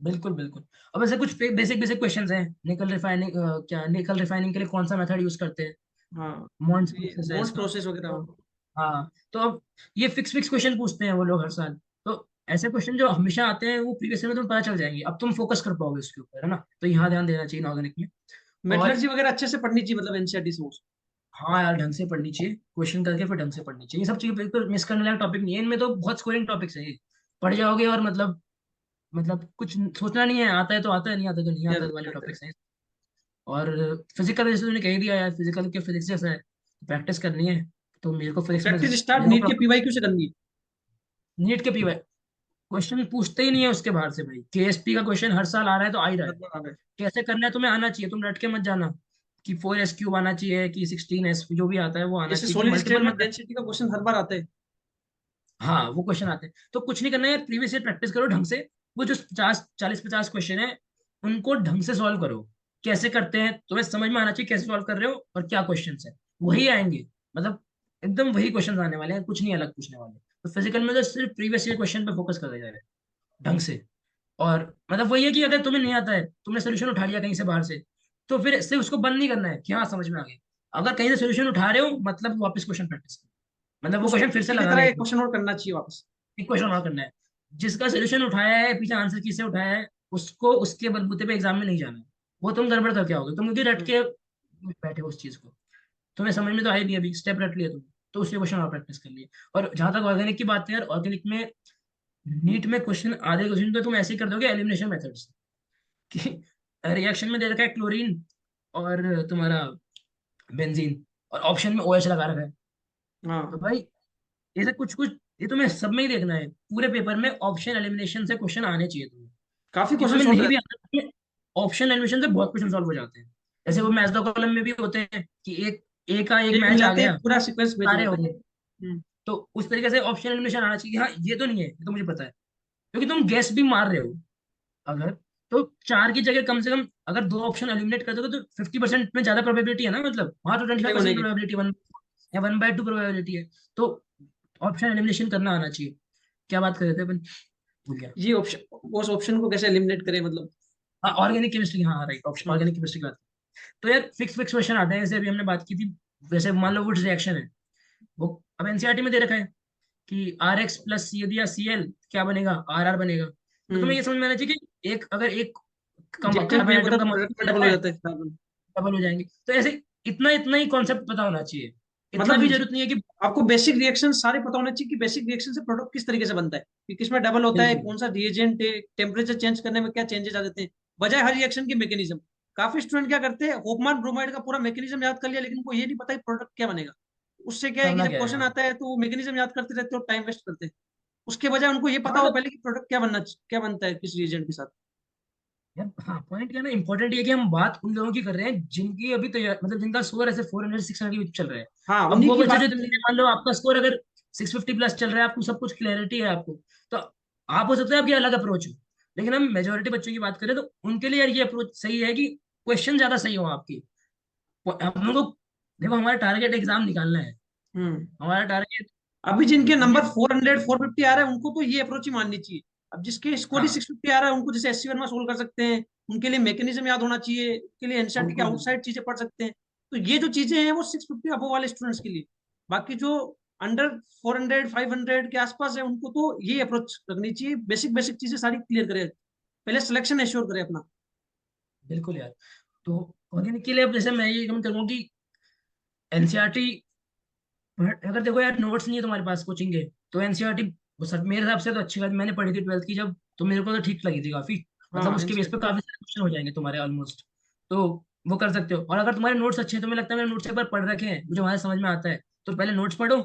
बिल्कुल बिल्कुल। अब ऐसे कुछ बेसिक बेसिक क्वेश्चंस हैं, निकल रिफाइनिंग, क्या निकल रिफाइनिंग के लिए कौन सा मेथड यूज करते हैं, हाँ, मॉन्स ये प्रोसेस है मोस्ट इसका। प्रोसेस वगैरह। तो हाँ, तो अब ये फिक्स फिक्स क्वेश्चन पूछते हैं वो लोग हर साल। तो ऐसे क्वेश्चन जो हमेशा आते हैं वो प्रीवियस ईयर में तुम्हें पता चल जाएंगे, अब तुम फोकस कर पाओगे उसके ऊपर, है ना। तो यहाँ ध्यान देना चाहिए ऑर्गेनिक में। और मेटलर्जी वगैरह अच्छे से पढ़नी चाहिए, मतलब एनसीईआरटी से। हाँ यार, ढंग से पढ़नी चाहिए, क्वेश्चन करके फिर ढंग से पढ़नी चाहिए। ये सब चीजें बिल्कुल मिस करने लायक टॉपिक नहीं है, इनमें तो बहुत स्कोरिंग टॉपिक्स है ये। पढ़ जाओगे और मतलब कुछ सोचना नहीं है, आता है तो आता है, नहीं आता तो नहीं आता वाले टॉपिक्स हैं। और फिजिकल जैसे तूने कह दिया यार, फिजिकल के फिजिक्स जैसा है, प्रैक्टिस करनी है। तो मेरे को फिजिक्स में, प्रैक्टिस स्टार्ट मेरे को नीट के पीवाईक्यू से करनी है। नीट के पीवाई क्वेश्चन पूछते ही नहीं है उसके बाहर से भाई। केएसपी का क्वेश्चन हर साल आ रहा है तो आ ही रहा है। मतलब आ गए। कैसे करना है तुम्हें आना चाहिए, तुम रट के मत जाना कि 4S क्यूब आना चाहिए कि 16S, जो भी आता है वो आना जैसे चाहिए, कि सॉलिड स्टेट मल्टीपल में मत। डेंसिटी का क्वेश्चन हर बार आता है। हाँ वो क्वेश्चन आते हैं तो कुछ नहीं करना है, प्रीवियस ईयर प्रैक्टिस करो ढंग से। वो जो 40-50 क्वेश्चन है उनको ढंग से सॉल्व करो। कैसे करते हैं तुम्हें समझ में आना चाहिए, कैसे सॉल्व कर रहे हो और क्या क्वेश्चन है, वही आएंगे। मतलब एकदम वही क्वेश्चन आने वाले हैं, कुछ नहीं अलग पूछने वाले। तो फिजिकल में तो सिर्फ प्रीवियस ईयर क्वेश्चन पे फोकस करा जाए ढंग से। और मतलब वही है कि अगर तुम्हें नहीं आता है, तुमने सोल्यूशन उठा लिया कहीं से बाहर से, तो फिर सिर्फ उसको बंद नहीं करना है कि हाँ समझ में आ गया। अगर कहीं से सोल्यूशन उठा रहे हो मतलब वापस क्वेश्चन प्रैक्टिस करो, मतलब वो उसको क्वेश्चन फिर से उसी की लगाना तरह है एक एक बार। क्वेश्चन और करना चाहिए वापस। एक क्वेश्चन और करना है, जिसका सोल्यूशन उठाया है पीछे आंसर की से उठाया है, उसको उसके बलबूते पे एग्जाम में नहीं जाना है। वो तुम गड़बड़ करके आओगे, तुम क्योंकि रट हम्म। के बैठे हो उस चीज को। तुम्हें समझ में तो आई नहीं, अभी स्टेप रट लिया तुम, तो उसी क्वेश्चन और प्रैक्टिस कर लिए। और जहां तक ऑर्गेनिक की बात है यार, ऑर्गेनिक में नीट में क्वेश्चन, आधे क्वेश्चन तो तुम ऐसे ही कर दोगे एलिमिनेशन मेथड्स, कि रिएक्शन में दे रखा है क्लोरीन और तुम्हारा बेंजीन, और ऑप्शन में OH लगा रखा है। तो हाँ, भाई ऐसे कुछ कुछ, ये तुम्हें सब में ही देखना है, पूरे पेपर में ऑप्शन एलिमिनेशन से क्वेश्चन आने चाहिए तुम्हें। काफी कि क्वेश्चन तुम्हें सॉल्व नहीं भी रहते आता, ऑप्शन एलिमिनेशन से बहुत क्वेश्चन सॉल्व हो जाते हैं। जैसे वो मैच द कॉलम में भी होते हैं कि एक का एक हैं, एक मैच आ मिलाते गया, ही पूरा सीक्वेंस बेच हो सारे हो जाता गए। है। तो उस तरीके से ऑप्शन एलिमिनेशन आना चाहिए। हाँ ये तो नहीं है, ये तो मुझे पता है, क्योंकि तुम गैस भी मार रहे हो अगर, तो चार की जगह कम से कम अगर दो ऑप्शन एलिमिनेट कर दोगे तो 50% में ज्यादा प्रोबेबिलिटी है ना, मतलब वहां तो ट्वेंटी फाइव सही होने परसेंट की। प्रोबेबिलिटी, वन या 1/2 प्रोबेबिलिटी है। तो ऑप्शन एलिमिनेशन करना आना चाहिए। क्या बात कर रहे थे अपन, भूल गया। ये ऑप्शन, उस ऑप्शन को कैसे एलिमिनेट करें मतलब। हाँ ऑर्गेनिक केमिस्ट्री, हाँ राइट, ऑप्शन हम्म। ऑर्गेनिक केमिस्ट्री की बात। तो यार फिक्स फिक्स क्वेश्चन आते हैं, जैसे अभी हमने बात की थी। वैसे मान लो वुड्स रिएक्शन है, वो अब एनसीईआरटी में दे रखा है कि RX+C दिया Cl क्या बनेगा, RR बनेगा। तो तुम्हें हम्म। ये समझ में आना चाहिए कि एक अगर एक रिएक्टेंट कार्बन में आइटम मतलब का प्रोडक्ट में मॉलिक्यूल डबल रहता हो है, जाता है कार्बन। डबल हो जाएंगे। तो ऐसे इतना इतना ही कॉन्सेप्ट पता होना चाहिए। इतना मतलब भी जरूरत नहीं है कि। आपको बेसिक रिएक्शन सारे पता होने चाहिए कि बेसिक रिएक्शन से प्रोडक्ट किस तरीके से बनता है, कि किसमें डबल होता है, बिल्कुल कौन सा रिएजेंट है, टेम्परेचर चेंज करने में क्या चेंजेस आ जाते हैं, बजाय हर रिएक्शन की मैकेनिज्म। काफी स्टूडेंट क्या करते हैं, होपमान ब्रोमाइड का पूरा मैकेनिज्म याद कर लिया, लेकिन उनको ये नहीं पता कि प्रोडक्ट क्या बनेगा। उससे क्या है कि करना जब क्या है, क्वेश्चन हाँ। आता है तो वो मैकेनिज्म याद करते रहते हो, टाइम वेस्ट करते हैं। उसके बजाय उनको ये पता हाँ हो तो पहले कि प्रोडक्ट क्या बनता है किस रिएजेंट के साथ। यार, हाँ पॉइंट क्या है ना, इंपॉर्टेंट ये है कि हम बात उन लोगों की कर रहे हैं जिनकी अभी तैयार, मतलब जिनका स्कोर ऐसे 400-600 के बीच चल रहा है। हाँ, अब उन्हीं वो की बच्चे बात जो करनी है। मान लो आपका स्कोर अगर 650+ चल रहा है, आपको सब कुछ क्लैरिटी है आपको, तो आप हो सकता है आपकी अलग अप्रोच हो। लेकिन हम मेजोरिटी बच्चों की बात करें तो उनके लिए यार ये अप्रोच सही है कि क्वेश्चन ज्यादा सही हो आपकी। हम लोग को, देखो हमारा टारगेट एग्जाम निकालना है, हम्म। हमारा टारगेट अभी जिनके ये। नंबर 400 450 आ रहा है उनको तो ये अप्रोच ही माननी चाहिए। अब जिसके स्कोर ही हाँ 650 आ रहा है उनको जैसे एससी वर्मा सोल्व कर सकते हैं, उनके लिए मैकेनिज्म याद होना चाहिए, उनके लिए एनसीईआरटी के बिल्कुल बिल्कुल। आउटसाइड चीजें पढ़ सकते हैं। तो ये जो चीजें हैं वो 650 अबव वाले स्टूडेंट्स के लिए। बाकी जो अंडर 400 500 के आसपास है उनको तो ये अप्रोच रखनी चाहिए, बेसिक बेसिक चीजें सारी क्लियर करें, पहले सिलेक्शन एश्योर करें अपना। बिल्कुल यार। तो ऑर्गेनिक के लिए अब जैसे मैं ये कमेंट करूंगा कि एनसीईआरटी, अगर देखो यार नोट्स नहीं है तुम्हारे पास कोचिंग के, तो एनसीईआरटी सर मेरे हिसाब से तो अच्छी बात, मैंने पढ़ी थी 12th की जब, तो मेरे को तो ठीक लगी थी काफी। मतलब हाँ, उसके बेस पे एनसीईआरटी। काफी सारे क्वेश्चन हो जाएंगे तुम्हारे ऑलमोस्ट। तो वो कर सकते हो। और अगर तुम्हारे नोट्स अच्छे हैं, तुम्हें लगता है मैंने नोट्स एक बार पढ़ रखे हैं, मुझे वहां से समझ में आता है, तो पहले नोट्स पढ़ो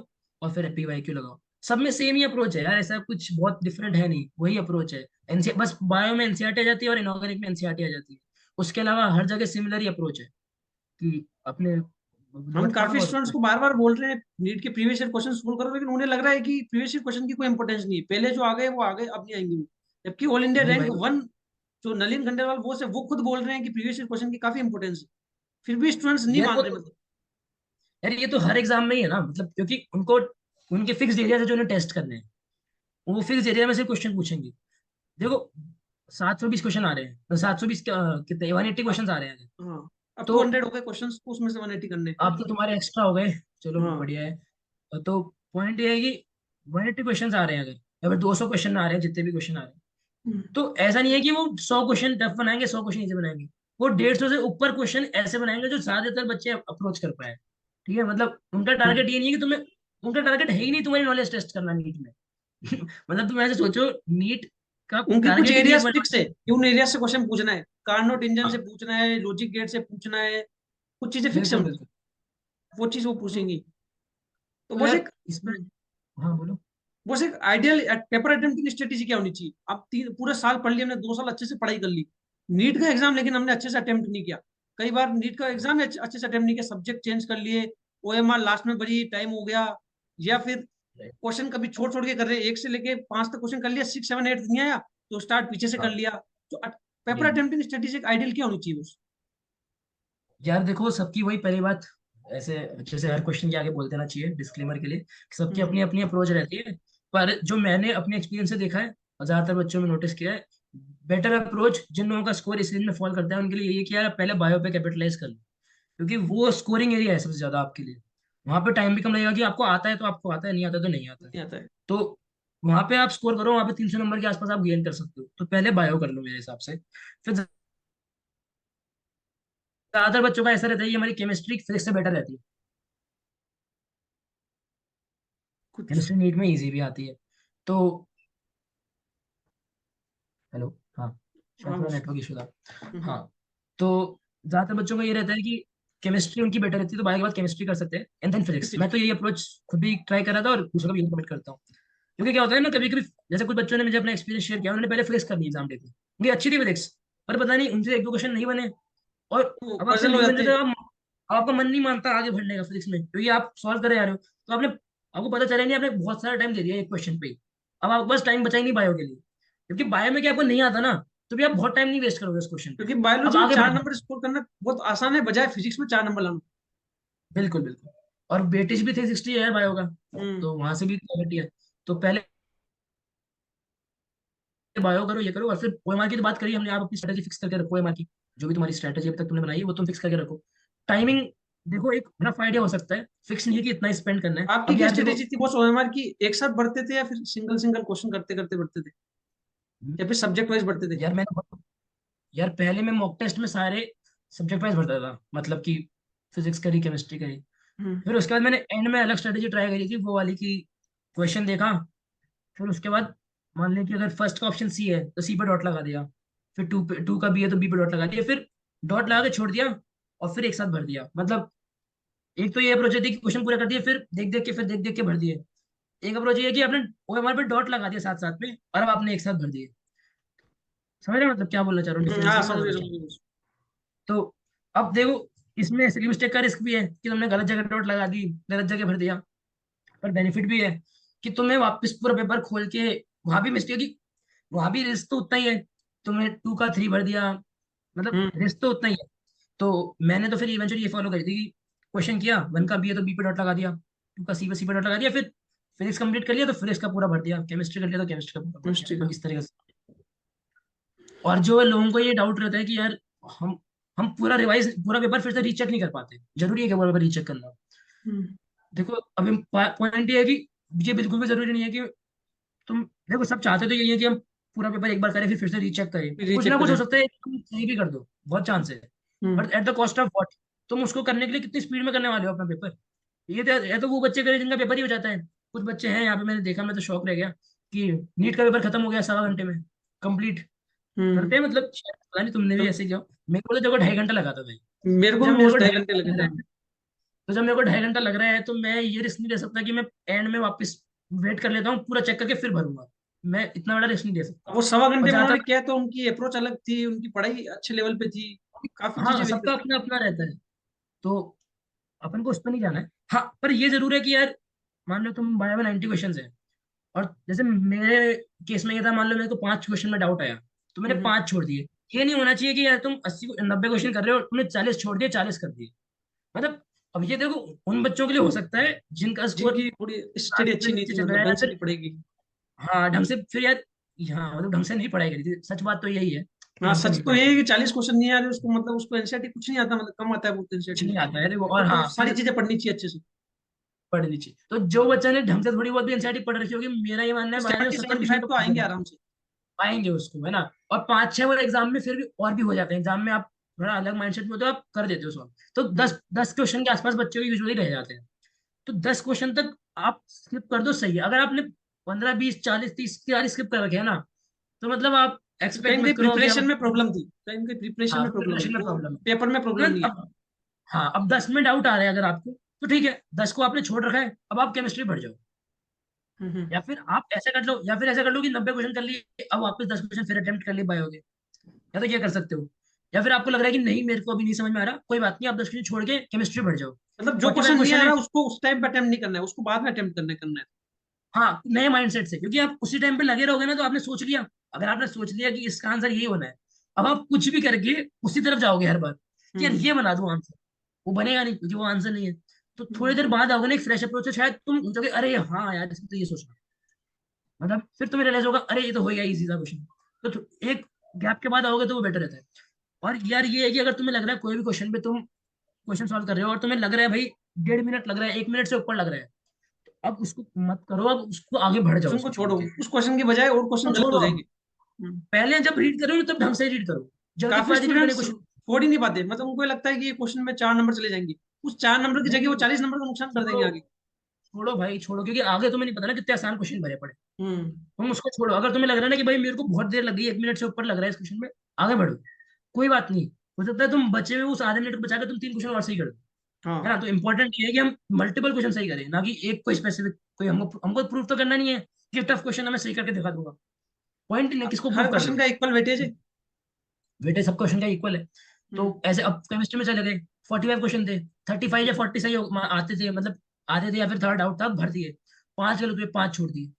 और फिर पीवाईक्यू लगाओ। सब में सेम ही अप्रोच है यार, ऐसा कुछ बहुत डिफरेंट है नहीं, वही अप्रोच है। एनसी बस बायो में एनसीईआरटी आ जाती है और इनऑर्गेनिक में एनसीईआरटी आ जाती है। उसके अलावा हर जगह सिमिलर ही अप्रोच है कि अपने हम नोट काफी करो और स्टूडेंट्स को बार बार बोल रहे हैं नीट के प्रीवियस ईयर क्वेश्चन सोल्व करो, लेकिन उन्हें लग रहा है कि प्रीवियस ईयर क्वेश्चन की कोई इंपॉर्टेंस नहीं है, पहले जो आ गए वो आ गए, अब नहीं आएंगे। जबकि ऑल इंडिया नहीं रैंक भाई। 1 जो नलिन खंडेलवाल बोस है वो खुद बोल रहे हैं कि प्रीवियस ईयर क्वेश्चन की काफी इंपॉर्टेंस है, फिर भी स्टूडेंट्स नहीं यार मान वो रहे तो, मतलब। यार ये तो हर एग्जाम में ही है ना, मतलब क्योंकि उनको उनके फिक्स एरिया से जो उन्हें टेस्ट करने हैं, वो फिक्स एरिया में से क्वेश्चन पूछेंगे। देखो 720 क्वेश्चन आ रहे हैं, तो 720 कितने 180 अब क्वेश्चन आ रहे हैं। हाँ, अब तो 200 हो गए क्वेश्चन, उसमें से 180 करने हैं। अब तो तुम्हारे एक्स्ट्रा हो गए, चलो हाँ। बढ़िया है। तो पॉइंट ये है कि 180 क्वेश्चन आ रहे हैं अगर, या फिर 200 क्वेश्चन आ रहे हैं, जितने भी क्वेश्चन आ रहे हैं, हम्म। तो ऐसा नहीं है कि वो 100 क्वेश्चन टफ बनाएंगे, 100 क्वेश्चन इजी बनाएंगे। वो 150 से ऊपर क्वेश्चन ऐसे बनाएंगे जो ज्यादातर बच्चे अप्रोच कर पाए। ठीक है, मतलब उनका टारगेट ये नहीं है कि तुम्हें, उनका टारगेट है ही नहीं तुम्हारी नॉलेज टेस्ट करना नीट में। मतलब तुम ऐसे सोचो, नीट का उनके कुछ टारगेट ही नहीं है एरियाज तुम्हारी फिक्स है कि उन एरिया से क्वेश्चन पूछना है, कार्नोट इंजन से knowledge। पूछना है, लॉजिक गेट से पूछना है, कुछ चीजें फिक्स है बिल्कुल उनकी, बिल्कुल। वो चीज वो पूछेंगी। तो तो बस यार एक इसमें, हाँ बोलो। बस एक आइडियल पेपर अटेम्प्टिंग स्ट्रेटेजी क्या होनी चाहिए। अब पूरे साल पढ़ लिया हमने, 2 साल अच्छे से पढ़ाई कर ली, नीट का एग्जाम लेकिन हमने अच्छे से अटेम्प्ट नहीं किया। कई बार नीट का एग्जाम अच्छे से अटेम्प्ट नहीं किया, सब्जेक्ट चेंज कर लिए, ओएमआर लास्ट में बड़ी टाइम हो गया, या फिर क्वेश्चन कभी छोड़ छोड़ के कर रहे हैं, 1 से लेके 5 तक क्वेश्चन कर लिया, 6 7 8 नहीं आया तो स्टार्ट पीछे से कर हाँ लिया। तो पेपर ये, अटेम्प्टिंग स्ट्रेटेजी एक आइडियल क्या होनी चाहिए उस। यार देखो सबकी वही पहली बात, ऐसे जैसे हर क्वेश्चन के आगे बोल देना चाहिए डिस्क्लेमर के लिए कि सबकी हम्म। अपनी अपनी अप्रोच रहती है। पर जो मैंने अपने एक्सपीरियंस से देखा है और ज्यादातर बच्चों में नोटिस किया है, बेटर अप्रोच जिन लोगों का स्कोर इस रेंज में फॉल करता है उनके लिए ये कि यार पहले बायो पे कैपिटलाइज कर लो, क्योंकि वो स्कोरिंग एरिया है सबसे ज्यादा आपके लिए। वहां पे टाइम भी कम लगेगा, कि आपको आता है तो आपको आता है, नहीं आता तो नहीं आता है। नहीं आता है। तो वहां पे आप स्कोर करो, वहां पे 300 नंबर के आसपास आप गेन कर सकते हो, तो पहले बायो कर लो मेरे हिसाब से। फिर ज्यादातर बच्चों का ऐसा रहता है कि हमारी केमिस्ट्री फिजिक्स से बेटर रहती है। कुछ। केमिस्ट्री नीट में इजी भी आती है। तो हेलो, हाँ, शायद हाँ थोड़ा बस। नेटवर्क इशू था। हम्म। हाँ, तो ज्यादातर बच्चों का ये रहता है कि केमिस्ट्री उनकी बेटर रहती है, तो बायो के बाद केमिस्ट्री कर सकते हैं एंड देन फिजिक्स। मैं तो यही अप्रोच खुद भी ट्राई करा था और दूसरों को भी रिकमेंड करता हूँ। क्योंकि क्या होता है ना, कभी कभी जैसे कुछ बच्चों ने मुझे अपना एक्सपीरियंस शेयर किया, उन्होंने पहले फिजिक्स कर ली एग्जाम डे पे, उनकी अच्छी थी फिजिक्स, पर पता नहीं उनसे 1 2 क्वेश्चन नहीं बने, और वो अब आपसे पजल हो नहीं बन जाते रहे हैं। तो आपका मन नहीं मानता आगे बढ़ने का फिजिक्स में, क्योंकि आप सॉल्व करे जा रहे हो, तो आपने, आपको पता चला नहीं आपने बहुत सारा टाइम दे दिया एक क्वेश्चन पे ही। अब आपके पास टाइम बचा ही नहीं बायो के लिए, क्योंकि बायो में क्या आपको नहीं आता ना, तो भी आप बहुत टाइम नहीं वेस्ट करोगे उस क्वेश्चन पे। क्योंकि अब बायोलॉजी में आगे चार बढ़ना है। नंबर स्कोर करना बहुत आसान है, बजाय फिजिक्स में 4 नंबर लाना। बिल्कुल बिल्कुल। और वेटेज भी 360 है यार बायो का, हम्म। तो वहां से भी क्वालिटी है। तो पहले बायो करो, ये करो, और फिर ओएमआर की तो बात करी हमने, आप अपनी स्ट्रेटेजी फिक्स करके रखो ओएमआर की। जो भी तुम्हारी स्ट्रेटेजी अभी तक तुमने बनाई है वो तुम फिक्स करके रखो। टाइमिंग देखो, एक रफ आइडिया हो सकता है, फिक्स नहीं है कि इतना ही स्पेंड करना है। आपकी अब क्या यार देखो, स्ट्रेटेजी थी बॉस, ओएमआर की एक साथ बढ़ते थे या फिर सिंगल सिंगल क्वेश्चन करते करते बढ़ते थे, या फिर सब्जेक्ट वाइज बढ़ते थे। यार मैंने, यार पहले मैं मॉक टेस्ट में सारे सब्जेक्ट वाइज भरता था, मतलब कि फिजिक्स करी, केमिस्ट्री करी। हम्म। फिर उसके बाद मैंने एंड में अलग स्ट्रेटेजी ट्राई करी थी, वो वाली की क्वेश्चन देखा, फिर उसके बाद मान लिया कि अगर फर्स्ट का ऑप्शन सी है तो सी पे डॉट लगा दिया, फिर टू का बी है तो बी पे डॉट लगा दिया, फिर डॉट लगा के छोड़ दिया, और फिर एक साथ भर दिया। मतलब एक तो ये अप्रोच है कि क्वेश्चन पूरा कर दिए, फिर देख देख के, फिर देख देख के भर दिए। एक अप्रोच ये है कि आपने ओएमआर पे डॉट लगा दिया साथ साथ में, और अब आपने एक साथ भर दिए। समझ रहे हो मतलब क्या बोलना चाह रहा हूँ, डिफरेंस हाँ समझ रहे समझ हो गए मैं समझ क्या। गए boss। तो अब देखो, इसमें सिली मिस्टेक का रिस्क भी है कि तुमने गलत जगह डॉट लगा दी, गलत जगह भर दिया, पर बेनिफिट भी है कि तुम्हें वापस पूरा पेपर खोल के, वहां भी मिस्टेक की, वहां भी रिस्क तो उतना ही है, तुमने 2 का 3 भर दिया, मतलब हम्म। रिस्क तो उतना ही है। तो मैंने तो फिर इवेंचुअली ये फॉलो करी थी कि क्वेश्चन किया, 1 का बी है तो बी पे डॉट लगा दिया, 2 का सी पे डॉट लगा दिया, फिर फिजिक्स कंप्लीट कर लिया तो फिजिक्स का पूरा भर दिया, केमिस्ट्री कर लिया तो केमिस्ट्री का पूरा भर दिया, मिस्टेक तो है। इस तरीके से। और जो लोगों को ये डाउट रहता है कि यार हम हम पूरा रिवाइज, पूरा पेपर फिर से रीचेक नहीं कर पाते, जरूरी है कि पूरा पेपर रीचेक करना। हम्म। देखो अभी पॉइंट ये है कि ये बिल्कुल भी जरूरी नहीं है कि तुम, देखो सब चाहते तो यही है कि हम पूरा पेपर एक बार करें फिर से रीचेक करें, फिर कुछ ना रीचेक कुछ हो करें। सकता है तुम सही भी कर दो, बहुत चांस है, hmm. But at the cost of what. तुम उसको करने के लिए कितनी स्पीड में करने वाले हो अपना पेपर। ये तो, या तो वो बच्चे करें जिनका पेपर ही हो जाता है। कुछ बच्चे हैं यहाँ पे, मैंने देखा, मैं तो शौक रह गया कि नीट का पेपर खत्म हो गया 1.25 घंटे में कंप्लीट हम्म। करते हैं। मतलब शायद पता नहीं तुमने भी तो ऐसे किया हो। मेरे को तो जब 2.5 घंटा लगा था भाई। मेरे को जब भी मेरे को बॉस ढाई ढाई घंटे लगे घंटा लग थे। रहा है, तो जब मेरे को 2.5 घंटा लग रहा है, तो मैं ये रिस्क नहीं ले सकता कि मैं एंड में वापस वेट कर लेता हूँ पूरा चेक करके फिर भरूंगा। मैं इतना बड़ा रिस्क नहीं ले सकता। अब वो 1.25 घंटे और में जहां उन्होंने तक, किया तो उनकी अप्रोच अलग थी, उनकी पढ़ाई अच्छे लेवल पे थी, काफी हाँ चीजें वेरी सबका करती अपना अपना रहता है। तो अपन को उस पर नहीं जाना है। हाँ, पर ये जरूर है कि यार मान लो तुम बायो में 90 क्वेश्चन है, और जैसे मेरे केस में ये था, मान लो मेरे को 5 क्वेश्चन में डाउट आया तो मैंने हम्म। 5 छोड़ दिए। ये नहीं होना चाहिए कि यार तुम 90 क्वेश्चन कर रहे हो, तुमने 40 छोड़ दिए, 40 कर दिए। मतलब अब ये देखो, उन बच्चों के लिए हो सकता है जिनका स्कोर जिनकी पूरी स्टडी अच्छी नहीं नीचे थी, चल रहा मतलब है, ढंग या से फिर नहीं पड़ेगी। हाँ ढंग से, फिर यार हाँ मतलब ढंग से नहीं पढ़ाई करी थी, सच बात तो यही है कि हाँ, ढंग से सच नहीं तो पढ़ाई ये है करी। कि 40 क्वेश्चन नहीं आ रहे उसको, मतलब उसको एनसीईआरटी कुछ नहीं आता, मतलब कम आता है बहुत कुछ एनसीईआरटी नहीं आता है देखो, उसको, और तो हाँ सारी फिर चीजें पढ़नी चाहिए अच्छे से। पढ़नी चाहिए। तो जो बच्चा ने ढंग से थोड़ी बहुत भी एनसीईआरटी पढ़ रखी होगी, मेरा ये मानना तो है भाई, वो 70 70 क्वेश्चन 75 तो तो पढ़ आएंगे देगा, आराम से। आएंगे उसको, है ना। और 5-6 वो एग्जाम में फिर भी और भी हो जाते हैं, एग्जाम में आप थोड़ा अलग माइंडसेट में होते हो, आप कर देते हो सॉल्व। तो हम्म। 10 क्वेश्चन के आसपास बच्चों के यूजुअली रह जाते हैं। तो 10 क्वेश्चन तक आप स्किप कर दो, सही है। अगर आपने 15 20 40 30 स्किप कर रखे है ना, तो मतलब आप तो कहीं एक्सपेक्ट ना मत कहीं करो कि प्रिपरेशन अब, में प्रॉब्लम थी, कहीं ना कहीं प्रिपरेशन हाँ में प्रॉब्लम है प्रिपरेशन में वो, प्रॉब्लम पेपर में है प्रॉब्लम नहीं है। अब। हाँ, अब 10 में डाउट आ रहा है अगर आपको, तो ठीक है, 10 को आपने छोड़ रखा है, अब आप केमिस्ट्री पढ़ जाओ। हम्म। या फिर आप ऐसे कर लो, या फिर ऐसा कर लो कि 90 क्वेश्चन कर लिए, अब वापस 10 क्वेश्चन फिर अटेम्प्ट कर लिए बायोगे, या तो ये कर सकते हो। या फिर आपको लग रहा है कि नहीं मेरे को अभी नहीं समझ में आ रहा, कोई बात नहीं, आप 10 क्वेश्चन छोड़ के केमिस्ट्री पढ़ जाओ। मतलब जो 45 क्वेश्चन नहीं आ क्वेश्चन है। रहा उसको उस टाइम पे अटेम्प्ट नहीं करना है, उसको बाद में अटेम्प्ट करना है। हाँ, नए माइंडसेट से, क्योंकि आप उसी टाइम पे लगे रहोगे ना, तो आपने सोच लिया, अगर आपने सोच लिया कि इसका आंसर ये होना है, अब आप कुछ भी करके उसी तरफ जाओगे हर बार कि यार हम्म। ये बना दूं आंसर, वो बनेगा नहीं क्योंकि वो आंसर नहीं है। तो थोड़ी हम्म। देर बाद आओगे ना एक फ्रेश अप्रोच से, शायद तुम सोचोगे अरे हाँ यार, इसमें तो ये सोचना, मतलब फिर तुम्हें रियलाइज होगा अरे ये तो हो गया इजी था क्वेश्चन। तो एक गैप के बाद आओगे तो वो बेटर रहता है। और यार ये है कि अगर तुम्हें लग रहा है कोई भी क्वेश्चन पे तुम क्वेश्चन सॉल्व कर रहे हो और तुम्हें लग रहा है भाई 1.5 मिनट लग रहा है, 1 मिनट से ऊपर लग रहा है, अब उसको मत करो, अब उसको आगे बढ़ जाओ क्वेश्चन को उसको छोड़ छोड़ो, के। उस क्वेश्चन की बजाय और क्वेश्चन तो गलत हो छोड़ो अब, जाएंगे। पहले जब रीड करो ना तब ढंग से रीड करो, काफी जल्दीबाजी में बने स्टूडेंट्स क्वेश्चन। छोड़ ही नहीं पाते, मतलब उनको ये लगता है कि ये क्वेश्चन में 4 नंबर चले जाएंगे, उस 4 नंबर की जगह वो नहीं, 40 नंबर का नुकसान कर छोड़ो, देंगे आगे। छोड़ो भाई छोड़ो, क्योंकि आगे तुम्हें नहीं पता ना कितने आसान क्वेश्चन भरे पड़े। हम्म। तुम उसको छोड़ो, अगर तुम्हें लग रहा है ना कि भाई मेरे को बहुत देर लग गई, 1 मिनट से ऊपर लग रहा है इस क्वेश्चन में, आगे बढ़ो, कोई बात नहीं। हो सकता है तुम बचे हुए उस आधे मिनट को बचा के तुम 3 क्वेश्चन और सही कर दो, है हाँ। ना। तो इंपॉर्टेंट ये है कि हम मल्टीपल क्वेश्चन सही करें, ना कि एक कोई स्पेसिफिक, कोई हमको हमको प्रूव तो करना नहीं है कि टफ क्वेश्चन मैं सही करके दिखा दूंगा, पॉइंट नहीं, किसको हर प्रूव कर क्वेश्चन लोगे। का इक्वल वेटेज है। वेटेज सब क्वेश्चन का इक्वल है। तो हम्म। ऐसे अब केमिस्ट्री में चले गए, 45 क्वेश्चन थे, 35 या 40 सही आते थे, मतलब आते थे, या फिर थर्ड आउट था भर दिए, 5 गलत हुए, 5 छोड़ दिए।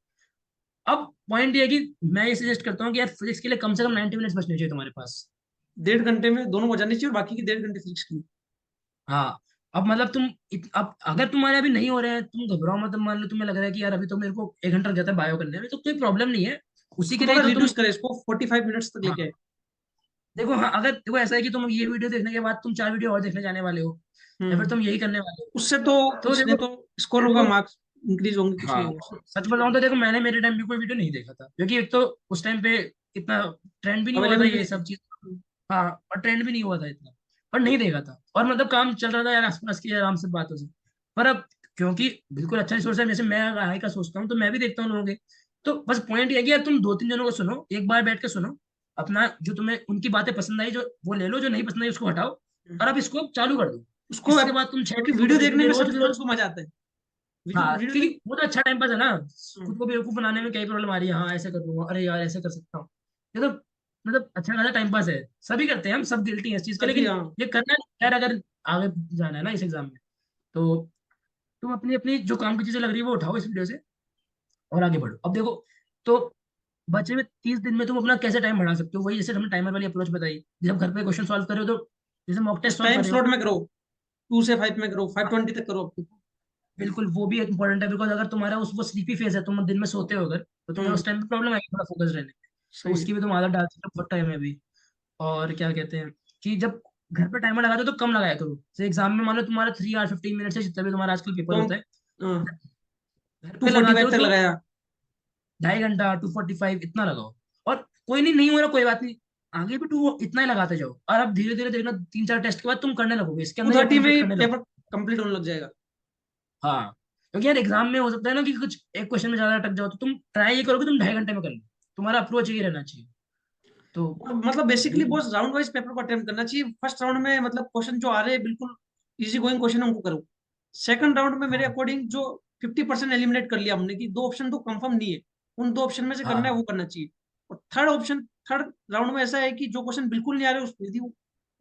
अब पॉइंट ये है कि मैं ये सजेस्ट करता हूँ कि यार फिजिक्स के लिए कम से कम 90 मिनट्स बचने चाहिए तुम्हारे पास। 1.5 घंटे में दोनों हो जानी चाहिए, और बाकी की 1.5 घंटे फिजिक्स की। हाँ, अब मतलब तुम अब अगर तुम्हारे अभी नहीं हो रहे हैं, तुम घबराओ मत, मान लो तुम्हें लग रहा है कि यार अभी तो मेरे को 1 घंटा लग जाता है बायो करने में, तो कोई प्रॉब्लम नहीं है, उसी उसको के लिए थोड़ा तो तुम। रिड्यूस करें, इसको 45 मिनट्स तक लेके हाँ आए। देखो, हाँ अगर देखो ऐसा है कि तुम ये वीडियो देखने के बाद तुम 4 वीडियो और देखने जाने वाले हो, या फिर हम्म। तुम यही करने वाले हो, उससे तो तो कुछ नहीं, देखो, तो स्कोर होगा, देखो मार्क्स इंक्रीज होंगे, कुछ नहीं हाँ, होगा। सच बताऊं तो देखो, मैंने मेरे टाइम पे कोई वीडियो नहीं देखा था, क्योंकि एक तो उस टाइम पे इतना ट्रेंड भी नहीं हुआ था अवेलेबल भी ये नहीं थे। सब चीज। हाँ, और ट्रेंड भी नहीं हुआ था इतना, और नहीं देखा था, और मतलब काम चल रहा था यार आसपास की आराम से बातों से। पर अब क्योंकि बिल्कुल अच्छा रिसोर्स है, जैसे मैं आय का सोचता हूँ तो मैं भी देखता हूँ लोगों के। तो बस पॉइंट ये है कि यार तुम 2-3 जनों को सुनो, एक बार बैठ के सुनो, अपना जो तुम्हें उनकी बातें पसंद आई जो वो ले लो, जो नहीं पसंद आई उसको हटाओ, और अब इसको चालू कर दो। उसको इसके अब, बाद तुम 6 क्योंकि वीडियो वीडियो देखने देखेंगे में रोज सभी की रोज। स्टूडेंट्स को मजा आता है, वीडियो हाँ, वीडियो क्योंकि देख। वो तो अच्छा टाइम पास है ना, हम्म। खुद को बेवकूफ बनाने में कई प्रॉब्लम आ रही है, हाँ ऐसे कर दूंगा, अरे यार ऐसे कर सकता हूँ, ये तो मतलब अच्छा खासा टाइम पास है, सभी करते हैं, हम सब गिल्टी हैं इस चीज के, तभी लेकिन हाँ। ये करना नहीं यार, अगर आगे जाना है ना इस एग्जाम में, तो तुम अपनी अपनी जो काम की चीजें लग रही है वो उठाओ इस वीडियो से, और आगे बढ़ो। अब देखो, तो बचे हुए 30 दिन में तुम अपना कैसे टाइम बढ़ा सकते हो, वही जैसे हमने टाइमर वाली अप्रोच बताई, जब घर पे क्वेश्चन सॉल्व कर रहे हो, तो जैसे मॉक टेस्ट उस सॉल्व टाइम कर रहे स्लॉट हो, में करो, 2 से 5 में करो, हाँ, 5:20 तक करो आपको। बिल्कुल वो भी एक इंपॉर्टेंट है, बिकॉज अगर तुम्हारा उस वो स्लीपी फेज है, तुम दिन में सोते हो अगर, तो तुम्हें हम्म। उस टाइम पे प्रॉब्लम आएगी थोड़ा फोकस रहने में। तो सही है। उसकी भी तुम आदत डाल सकते हो बहुत टाइम में भी। और क्या कहते हैं कि जब घर पे टाइमर लगाते हो तो कम लगाया करो, जैसे एग्जाम में मान लो तुम्हारा 3 और 15 मिनट से, जितना भी तुम्हारा आजकल पेपर तो होता है, हाँ, घर टू पे फोर्टी लगाते फाइव हो तक तो लगाया। 2.5 घंटा 2:45 इतना लगाओ। और कोई नहीं, नहीं हो रहा कोई बात नहीं, आगे भी टू इतना ही लगाते जाओ, और अब धीरे धीरे देखना 3-4 टेस्ट के बाद तुम करने लगोगे, इसके टू अंदर ही थर्टी अपना में फिट ही करने लगोगे। पेपर कंप्लीट होने लग जाएगा। हाँ, क्योंकि यार एग्जाम में हो सकता है ना कि कुछ एक क्वेश्चन में ज्यादा अटक जाओ, तो तुम ट्राई ये करोगे तुम 2.5 घंटे में कर लो, तुम्हारा अप्रोच ये रहना चाहिए। तो और मतलब बेसिकली यही, बहुत राउंड वाइज पेपर को अटेम्प्ट करना चाहिए। फर्स्ट राउंड में मतलब क्वेश्चन जो आ रहे हैं बिल्कुल इजी गोइंग क्वेश्चन है, उनको करो। सेकंड राउंड में मेरे हाँ अकॉर्डिंग जो 50% एलिमिनेट कर लिया हमने, कि 2 ऑप्शन तो कंफर्म नहीं है, उन 2 ऑप्शन में से हाँ करना है वो हाँ, करना चाहिए। और थर्ड राउंड में ऐसा है कि जो क्वेश्चन बिल्कुल नहीं आ रहे, यदि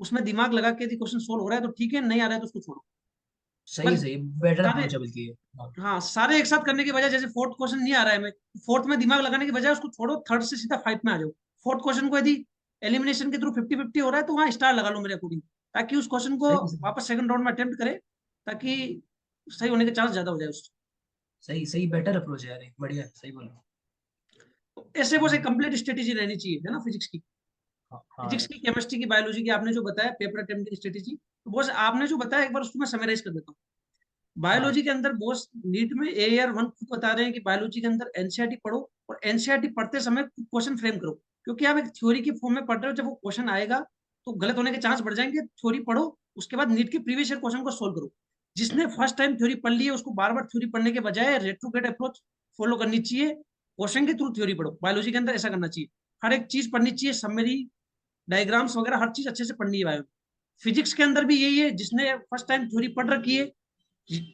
उसमें दिमाग लगा के यदि क्वेश्चन सोल्व हो रहा है तो ठीक है, नहीं आ रहा है तो उसको छोड़ो। सही बस सही, बेटर सारे, अप्रोच है बल्कि ये। हाँ हाँ सारे एक साथ करने के बजाय, जैसे फोर्थ क्वेश्चन नहीं आ रहा है, मैं फोर्थ में दिमाग लगाने के बजाय उसको छोड़ो, थर्ड से सीधा फाइव में आ जाओ। फोर्थ क्वेश्चन को यदि एलिमिनेशन के थ्रू 50-50 हो रहा है तो वहाँ स्टार लगा लो मेरे अकॉर्डिंग, ताकि उस क्वेश्चन को सही सही वापस सेकंड राउंड में अटेम्प्ट करे, ताकि सही होने के चांस ज्यादा हो जाए उससे। सही सही, बेटर अप्रोच है यार, ये बढ़िया, सही बोला। तो ऐसे वो एक कंप्लीट स्ट्रेटेजी रहनी चाहिए है ना फिजिक्स की। हाँ हाँ फिजिक्स यार। की, केमिस्ट्री की, बायोलॉजी की आपने जो बताया पेपर अटेम्प्ट की स्ट्रेटेजी, तो बॉस आपने जो बताया एक बार उसको मैं समराइज कर देता हूँ। हाँ बायोलॉजी के अंदर बॉस नीट में एआर वन खुद बता रहे हैं कि बायोलॉजी के अंदर एनसीईआरटी पढ़ो, और एनसीईआरटी पढ़ते समय क्वेश्चन फ्रेम करो, क्योंकि आप एक थ्योरी की फॉर्म में पढ़ रहे हो, जब वो क्वेश्चन आएगा तो गलत होने के चांस बढ़ जाएंगे। थ्योरी पढ़ो, उसके बाद नीट के प्रीवियस ईयर क्वेश्चन को सोल्व करो। जिसने फर्स्ट टाइम थ्योरी पढ़ ली है उसको बार बार थ्योरी पढ़ने के बजाय रेट्रोग्रेड अप्रोच फॉलो करनी चाहिए, क्वेश्चन के थ्रू थ्योरी पढ़ो। बायोलॉजी के अंदर ऐसा करना चाहिए, हर एक चीज पढ़नी चाहिए, समरी, डायग्राम्स वगैरह हर चीज अच्छे से पढ़नी है बायो। फिजिक्स के अंदर भी यही है, जिसने फर्स्ट टाइम थ्योरी पढ़ रखी है,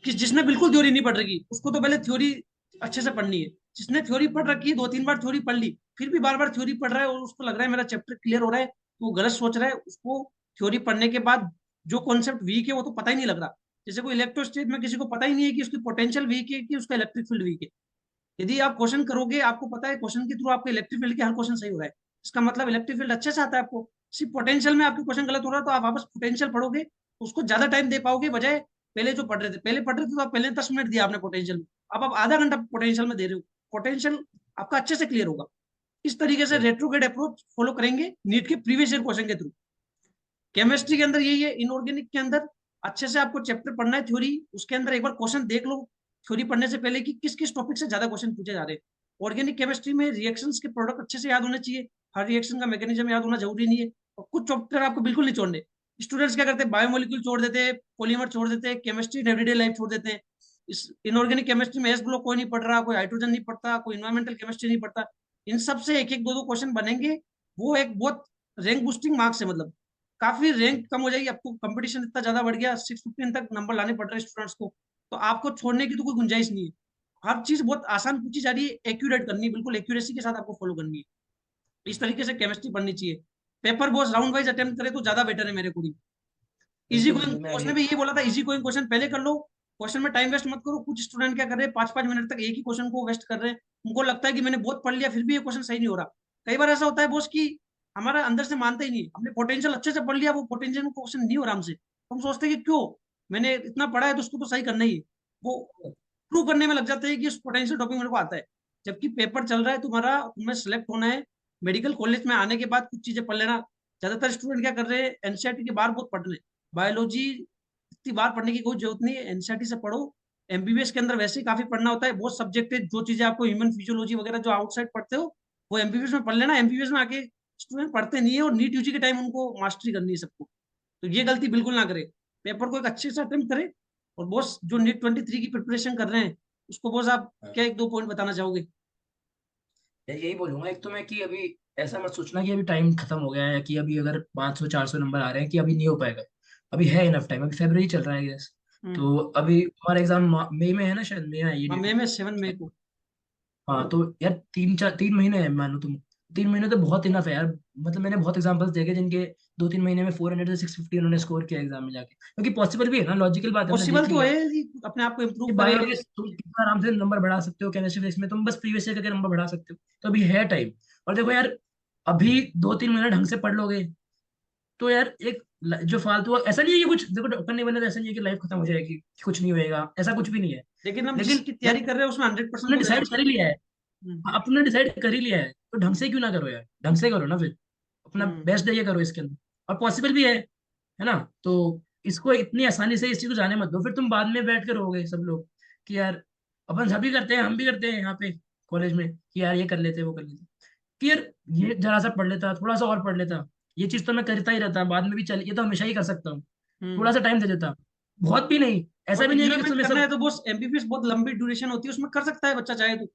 जिसने बिल्कुल थ्योरी नहीं पढ़ रखी उसको तो पहले थ्योरी अच्छे से पढ़नी है। जिसने थ्योरी पढ़ रखी है, 2-3 बार थ्योरी पढ़ ली, फिर भी बार बार थ्योरी पढ़ रहा है और उसको लग रहा है मेरा चैप्टर क्लियर हो रहा है, तो वो गलत सोच रहा है। उसको थ्योरी पढ़ने के बाद जो कॉन्सेप्ट वीक है वो तो पता ही नहीं लग रहा। जैसे कोई इलेक्ट्रोस्टेट में किसी को पता ही नहीं है कि उसकी पोटेंशियल वीक है कि उसका इलेक्ट्रिक फील्ड वीक है। यदि आप क्वेश्चन करोगे, आपको पता है क्वेश्चन के थ्रू आपके इलेक्ट्रिक फील्ड के हर क्वेश्चन सही हो रहा है, इसका मतलब इलेक्ट्रिक फील्ड अच्छे से आता है आपको। सिर्फ पोटेंशियल में आपके क्वेश्चन गलत हो रहा है, तो आप वापस पोटेंशियल पढ़ोगे तो उसको ज्यादा टाइम दे पाओगे, बजाय पहले जो पढ़ रहे थे। पहले पढ़ रहे थे तो आप पहले 10 मिनट दिया आपने पोटेंशियल में, अब आप आधा घंटा पोटेंशियल में दे रहे हो, पोटेंशियल आपका अच्छे से क्लियर होगा। इस तरीके से रेट्रोग्रेड अप्रोच फॉलो करेंगे नीट के प्रीवियस ईयर क्वेश्चन के थ्रू। केमिस्ट्री के अंदर यही है, इनऑर्गेनिक के अंदर अच्छे से आपको चैप्टर पढ़ना है थ्योरी, उसके अंदर एक बार क्वेश्चन देख लो थ्योरी पढ़ने से पहले कि किस किस टॉपिक से ज्यादा क्वेश्चन पूछे जा रहे हैं। ऑर्गेनिक केमिस्ट्री में रिएक्शंस के प्रोडक्ट अच्छे से याद होने चाहिए, हर रिएक्शन का मैकेनिज्म याद होना जरूरी नहीं है, और कुछ चैप्टर आपको बिल्कुल नहीं छोड़ने। स्टूडेंट्स क्या करते हैं, बायोमोलिक्यूल छोड़ देते हैं, पॉलीमर छोड़ देते हैं, केमिस्ट्री एवरीडे लाइफ छोड़ देते हैं। इस इनऑर्गेनिक केमिस्ट्री में एस ब्लॉक कोई नहीं पढ़ रहा, कोई हाइड्रोजन नहीं पढ़ता, कोई इन्वायरमेंटल केमिस्ट्री नहीं पढ़ता। इन सब से एक एक दो दो क्वेश्चन बनेंगे, वो एक बहुत रैंक बूस्टिंग मार्क्स है, मतलब काफी रैंक कम हो जाएगी आपको, कंपटीशन इतना ज्यादा बढ़ गया, 615 तक नंबर लाने पड़ रहे हैं स्टूडेंट्स को, तो आपको छोड़ने की तो कोई गुंजाइश नहीं है। हर चीज बहुत आसान पूछी जा रही है, एक्यूरेट करनी है, बिल्कुल एक्यूरेसी के साथ आपको फॉलो करनी है। इस तरीके से केमिस्ट्री पढ़नी चाहिए। Paper boss round wise attempt करे तो ज्यादा बेटर है मेरे को। इजी बिल्कुल गोइंग, बिल्कुल, मैं उसने अभी। भी यही बोला था, इजी गोइंग क्वेश्चन पहले कर लो, क्वेश्चन में टाइम वेस्ट मत करो। कुछ स्टूडेंट क्या कर रहे हैं, 5-5 मिनट तक एक ही क्वेश्चन को वेस्ट कर रहे हैं, उनको लगता है कि मैंने बहुत पढ़ लिया फिर भी ये क्वेश्चन सही नहीं हो रहा। कई बार ऐसा होता है बॉस कि हमारा अंदर से मानता ही नहीं है, हमने पोटेंशियल अच्छे से पढ़ लिया, वो पोटेंशियल क्वेश्चन नहीं हो रहा हमसे, तो हम सोचते हैं कि क्यों, मैंने इतना पढ़ा है तो उसको तो सही करना ही है। वो प्रूव करने में लग जाते हैं कि उस पोटेंशियल टॉपिक मेरे को आता है, जबकि पेपर चल रहा है तुम्हारा, तुम्हें सेलेक्ट होना है। मेडिकल कॉलेज में आने के बाद कुछ चीजें पढ़ लेना। ज्यादातर स्टूडेंट क्या कर रहे हैं, एनसीईआरटी के बाहर बहुत पढ़ रहे हैं। बायोलॉजी इतनी बार पढ़ने की कोई जरूरत नहीं है, एनसीईआरटी से पढ़ो। एमबीबीएस के अंदर वैसे ही काफी पढ़ना होता है, बहुत सब्जेक्ट है, जो चीजें आपको ह्यूमन फिजियोलॉजी वगैरह जो आउटसाइड पढ़ते हो वो एमबीबीएस में पढ़ लेना। एमबीबीएस में आके स्टूडेंट पढ़ते नहीं है, और नीट यूजी के टाइम उनको मास्टरी करनी है सबको, तो ये गलती बिल्कुल ना करे। पेपर को एक अच्छे से अटेम्प्ट करे। और बॉस जो नीट 23 की प्रिपरेशन कर रहे हैं उसको बॉस आप क्या एक दो पॉइंट बताना चाहोगे? यार यही बोलूंगा एक तो मैं कि अभी ऐसा मत सोचना कि अभी टाइम खत्म हो गया है, कि अभी अगर 500 400 नंबर आ रहे हैं कि अभी नहीं हो पाएगा। अभी है इनफ टाइम, अभी फरवरी चल रहा है गैस। हम्म। तो अभी हमारा एग्जाम मई में है ना, शायद मई में है ये हाँ, डेट। मई में 7 मई को। हाँ तो यार 3 महीने हैं मानो तुम। 3 महीने तो बहुत इनफ है यार। मतलब मैंने बहुत एग्जांपल्स देखे जिनके 2 3 महीने में 400 से 650 उन्होंने स्कोर किया एग्जाम में जाके, क्योंकि पॉसिबल भी है ना, लॉजिकल बात है, हमने पॉसिबल देख तो लिया है कि अपने आप को इम्प्रूव कि करे। बायो में तुम कितना आराम से नंबर बढ़ा सकते हो, केमिस्ट्री फिजिक्स में तुम बस प्रीवियस ईयर के नंबर बढ़ा सकते हो। तो अभी है टाइम। और देखो यार, अभी 2 3 महीने ढंग से पढ़ लोगे तो यार एक जो फालतू, ऐसा नहीं है कि कुछ देखो डॉक्टर नहीं बने तो ऐसा नहीं है कि लाइफ खत्म हो जाएगी, कि कुछ नहीं होएगा, ऐसा कुछ भी नहीं है। लेकिन हम लेकिन जिसकी यार तैयारी कर रहे हैं उसमें 100% तुमने तो देना डिसाइड कर ही चाहिए। लिया है। हम्म। हाँ, तुमने डिसाइड कर ही लिया है तो ढंग से क्यों ना करो यार, ढंग से करो ना फिर, अपना हम्म। बेस्ट देके करो इसके अंदर। और पॉसिबल भी है ना। तो इसको इतनी आसानी से इस चीज को जाने मत दो, फिर तुम बाद में बैठ कर रहोगे सब लोग कि यार अपन सभी करते हैं, हम भी करते हैं यहाँ पे कॉलेज में कि यार ये कर लेते वो कर लेते, कि यार ये जरा सा पढ़ लेता, थोड़ा सा और पढ़ लेता, ये चीज तो मैं करता ही रहता बाद में भी, चल ये तो हमेशा ही कर सकता हूँ, हम्म। थोड़ा सा टाइम दे देता। बहुत भी नहीं, ऐसा और भी नहीं है कि इंजॉयमेंट उसमें करना सब। है तो बस एमबीबीएस बहुत लंबी ड्यूरेशन होती है, उसमें कर सकता है बच्चा चाहे तो।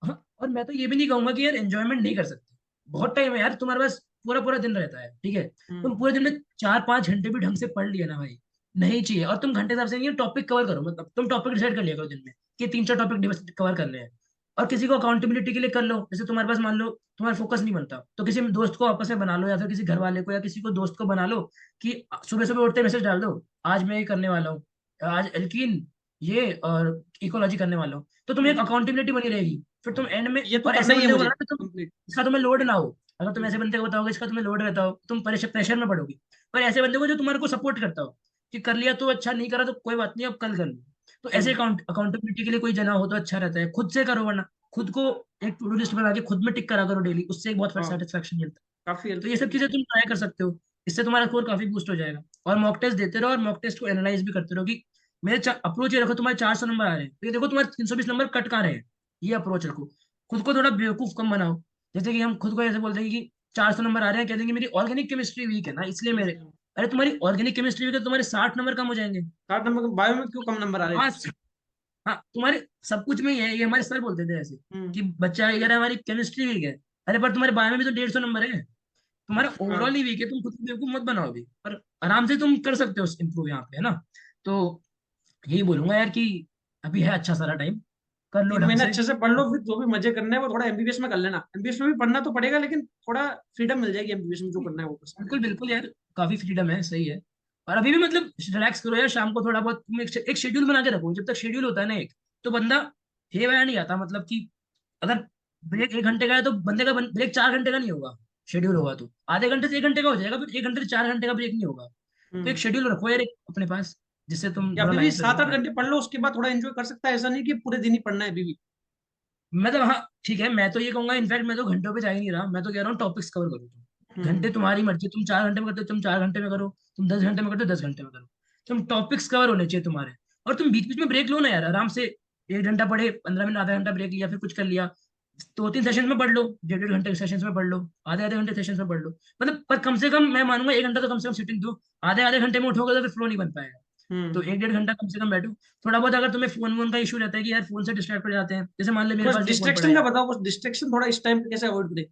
हाँ, और मैं तो ये भी नहीं कहूंगा कि यार एंजॉयमेंट नहीं कर सकते। बहुत टाइम है यार तुम्हारे पास, पूरा पूरा दिन रहता है, ठीक है। हम्म। तुम पूरे दिन में 4 5 घंटे भी ढंग से पढ़ लिया ना भाई, नहीं चाहिए। और तुम घंटे हिसाब से नहीं, टॉपिक कवर करो, मतलब तुम टॉपिक डिसाइड कर लिया करो दिन में कि 3 4 टॉपिक कवर करने हैं। और किसी को अकाउंटेबिलिटी के लिए कर लो, जैसे तुम्हारे पास मान लो तुम्हारा फोकस नहीं बनता तो किसी दोस्त को आपस में बना लो, या फिर किसी घर वाले को या किसी को दोस्त को बना लो कि सुबह सुबह उठते मैसेज डाल दो आज मैं ये करने वाला हूँ, आज एल्कीन ये और इकोलॉजी करने वाला हो, तो तुम्हें एक अकाउंटेबिलिटी बनी रहेगी। फिर तुम एंड में, ये तो और करना ऐसे ही है बंदे को मुझे बनाना तुम, कंप्लीट। इसका तुम्हें लोड ना हो। अगर तुम ऐसे बंदे को बताओगे इसका तुम्हें लोड रहता हो, तुम प्रेशर में पड़ोगे। पर ऐसे बंदे को जो तुम्हारे को सपोर्ट करता हो कि कर लिया तो अच्छा, नहीं करा तो कोई बात नहीं, अब कल कर लो। तो ऐसे अकाउंटेबिलिटी के लिए कोई जना हो तो अच्छा रहता है। खुद से करो, वरना खुद को एक टू डू लिस्ट बना के खुद में टिक करा करो डेली, उससे एक बहुत हाँ, सेटिस्फेक्शन मिलता काफी है। हेल्प। तो ये सब चीजें तुम ट्राई कर सकते हो, इससे तुम्हारा स्कोर काफी बूस्ट हो जाएगा। और मॉक टेस्ट देते रहो, और मॉक टेस्ट को एनालाइज भी करते रहो कि मेरे अप्रोच ये रखो, तुम्हारे 400 नंबर आ रहे हैं तो ये देखो तुम्हारे 320 नंबर कट कहाँ रहे हैं। ये अप्रोच रखो, खुद को थोड़ा बेवकूफ कम बनाओ। जैसे कि हम खुद को ऐसे बोलते हैं कि 400 नंबर आ रहे हैं, कहते हैं कि मेरी ऑर्गेनिक केमिस्ट्री वीक है ना इसलिए मेरे। अरे तुम्हारी ऑर्गेनिक केमिस्ट्री वीक है तो तुम्हारे 60 नंबर कम हो जाएंगे। 60 नंबर बायो में क्यों कम नंबर आ रहे हाँ, थे उसके? हाँ, तुम्हारे सब कुछ में ही है। ये हमारे सर बोलते थे ऐसे हम्म। कि बच्चा ये कह रहा है हमारी केमिस्ट्री वीक है। अरे पर तुम्हारे बायो में भी तो 150 नंबर है। तुम्हारा हाँ, ओवरऑल ही वीक है, तुम खुद को बेवकूफ मत बनाओ अभी, पर आराम से तुम कर सकते हो इम्प्रूव यहाँ पे, है ना। तो यही बोलूंगा यार कि अभी है अच्छा सारा टाइम, कर लो तीन ढंग महीने से। अच्छे से पढ़ लो, फिर जो भी मजे करने हैं वो थोड़ा एमबीबीएस में कर लेना। एमबीबीएस में भी पढ़ना तो पड़ेगा, लेकिन थोड़ा फ्रीडम मिल जाएगी एमबीबीएस में, जो करना है वो कर सकते बिल्कुल बिल्कुल यार, काफी फ्रीडम है, सही है। और अभी भी मतलब रिलैक्स करो यार, शाम को थोड़ा बहुत तुम एक शेड्यूल बना के रखो। जब तक शेड्यूल होता है ना एक, तो बंदा हे वह नहीं आता। मतलब कि अगर ब्रेक 1 घंटे का है तो बंदे का ब्रेक 4 घंटे का नहीं होगा। शेड्यूल होगा तो आधे घंटे से 1 घंटे का हो जाएगा, फिर 1 घंटे से 4 घंटे का ब्रेक नहीं होगा। हैं। तो एक शेड्यूल रखो यार एक अपने पास, जिससे तुम या थोड़ा फिर भी लाइन पे सात रहो। आठ घंटे पढ़ लो, उसके बाद थोड़ा एंजॉय कर सकता है। ऐसा नहीं कि पूरे दिन ही पढ़ना है अभी भी। मतलब हाँ ठीक है, मैं तो ये कहूंगा, इनफैक्ट मैं तो घंटों पे जा ही नहीं रहा, मैं तो कह रहा हूँ टॉपिक्स कवर करो तुम। हम्म। घंटे तुम्हारी मर्जी, तुम 4 घंटे में करते हो तुम 4 घंटे में करो, तुम 10 घंटे में करते हो 10 घंटे में करो। तुम टॉपिक्स कवर होने चाहिए तुम्हारे। और तुम बीच बीच में ब्रेक लो ना यार, आराम से 1 घंटा पढ़े, 15 मिनट आधा घंटा ब्रेक लिया, फिर कुछ कर लिया। 2-3 सेशन में पढ़ लो, 1.5-1.5 घंटे के सेशन में पढ़ लो, आधे आधे घंटे सेशन में पढ़ लो। मतलब पर कम से कम मैं मानूंगा 1 घंटा तो कम से कम सिटिंग दो। आधे आधे घंटे में उठोगे तो फिर फ्लो नहीं बन पाएगा। तो हम्म। 1-1.5 घंटा कम से कम बैठो। थोड़ा बहुत अगर तुम्हें फोन वोन का इशू रहता है कि यार फोन से डिस्ट्रैक्ट हो जाते हैं, जैसे मान ले मेरे बस पास ये फोन पड़ा है डिस्ट्रैक्शन का यार। बताओ, बस डिस्ट्रैक्शन थोड़ा इस टाइम पे कैसे अवॉइड करें?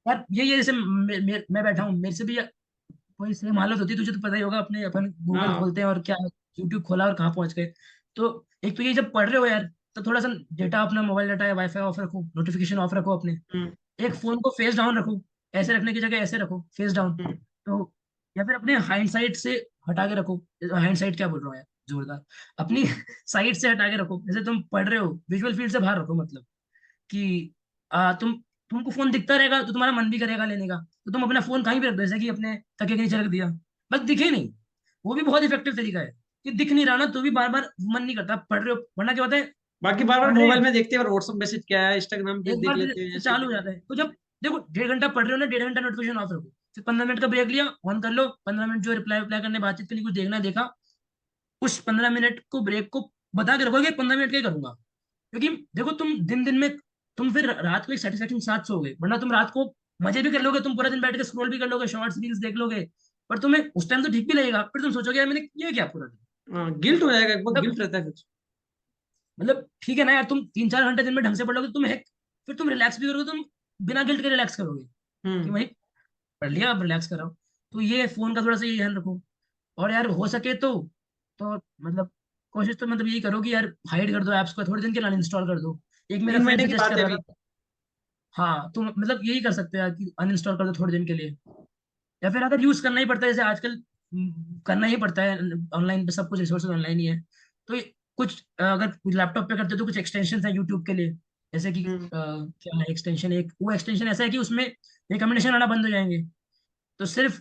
यार ये जैसे मैं बैठा हूँ, मेरे से भी कोई सेम हालत होती है, तुझे तो पता ही होगा, अपने अपन गूगल हाँ। खोलते हैं और क्या यूट्यूब खोला और कहाँ पहुंच गए। तो एक तो ये जब पढ़ रहे हो यार, तो थोड़ा सा डेटा, अपना मोबाइल डाटा या वाईफाई ऑफ रखो, नोटिफिकेशन ऑफ रखो अपने। हम्म। एक फोन को फेस डाउन रखो, ऐसे रखने की जगह ऐसे रखो फेस डाउन। हम्म। तो या फिर अपने हाइंड साइड से हटा के रखो। हाइंड साइड क्या बोल रहा हूँ यार, जोरदार। अपनी साइड से हटा के रखो, जैसे तुम पढ़ रहे हो विजुअल फील्ड से बाहर रखो। मतलब कि तुमको फोन दिखता रहेगा तो तुम्हारा मन भी करेगा लेने का, तो तुम अपना फोन कहीं भी रख दो, जैसे कि अपने तकिए के नीचे रख दिया, बस दिखे नहीं। वो भी बहुत इफेक्टिव तरीका है कि दिख नहीं रहा ना तो भी बार बार मन नहीं करता, पढ़ रहे हो। वरना क्या होता है, बाकी बार बार पढ़ रहे मोबाइल हैं, में देखते हैं और व्हाट्सएप मैसेज क्या है, इंस्टाग्राम पे एक देख बार लेते हैं, से ऐसे चालू हो देख जाता लेते है। तो जब देखो 1.5 घंटा पढ़ रहे हो ना, 1.5 घंटा नोटिफिकेशन ऑफ रखो। फिर 15 मिनट का ब्रेक लिया, ऑन कर लो, 15 मिनट जो रिप्लाई विप्लाई करने, बातचीत करनी, कुछ देखना है देखा। उस 15 मिनट को ब्रेक को बता के रखो कि 15 मिनट का ही करूंगा। क्योंकि देखो तुम दिन दिन में, तुम फिर रात को एक सेटिस्फेक्शन साथ सोओगे, वरना तुम रात को मजे भी कर लोगे, तुम पूरा दिन बैठ के स्क्रॉल भी कर लोगे, शॉर्ट्स रील्स देख लोगे। पर तुम्हें उस टाइम तो ठीक भी लगेगा, फिर तुम सोचोगे यार मैंने किया क्या पूरा दिन। हैं। हाँ, गिल्ट हो जाएगा, एक बहुत मतलब गिल्ट रहता है कुछ। मतलब ठीक है ना यार, तुम 3-4 घंटे दिन में ढंग से पढ़ लोगे, तुम फिर तुम रिलैक्स भी करोगे, तुम बिना गिल्ट के रिलैक्स करोगे कि हम्म। भाई पढ़ लिया, अब रिलैक्स करो। तो ये फोन का थोड़ा सा ये ध्यान रखो। और यार हो सके तो मतलब कोशिश तो मतलब यही करो कि यार हाइड कर दो ऐप्स को, थोड़े दिन के लिए अनइंस्टॉल कर दो। एक मेरा तीन फ्रेंड महीने की सजेस्ट बात कर है रहा अभी। था। हाँ तो मतलब यही कर सकते हैं यार कि अनइंस्टॉल कर दो थोड़े दिन के लिए। या फिर अगर यूज करना ही पड़ता है, जैसे आजकल करना ही पड़ता है, ऑनलाइन पे सब कुछ रिसोर्सेज ऑनलाइन ही है। तो कुछ अगर कुछ लैपटॉप पे करते हो तो कुछ एक्सटेंशन है यूट्यूब के लिए। जैसे कि हम्म। क्या है एक्सटेंशन, एक वो एक्सटेंशन ऐसा है कि उसमें रिकमेंडेशन आना बंद हो जाएंगे। तो सिर्फ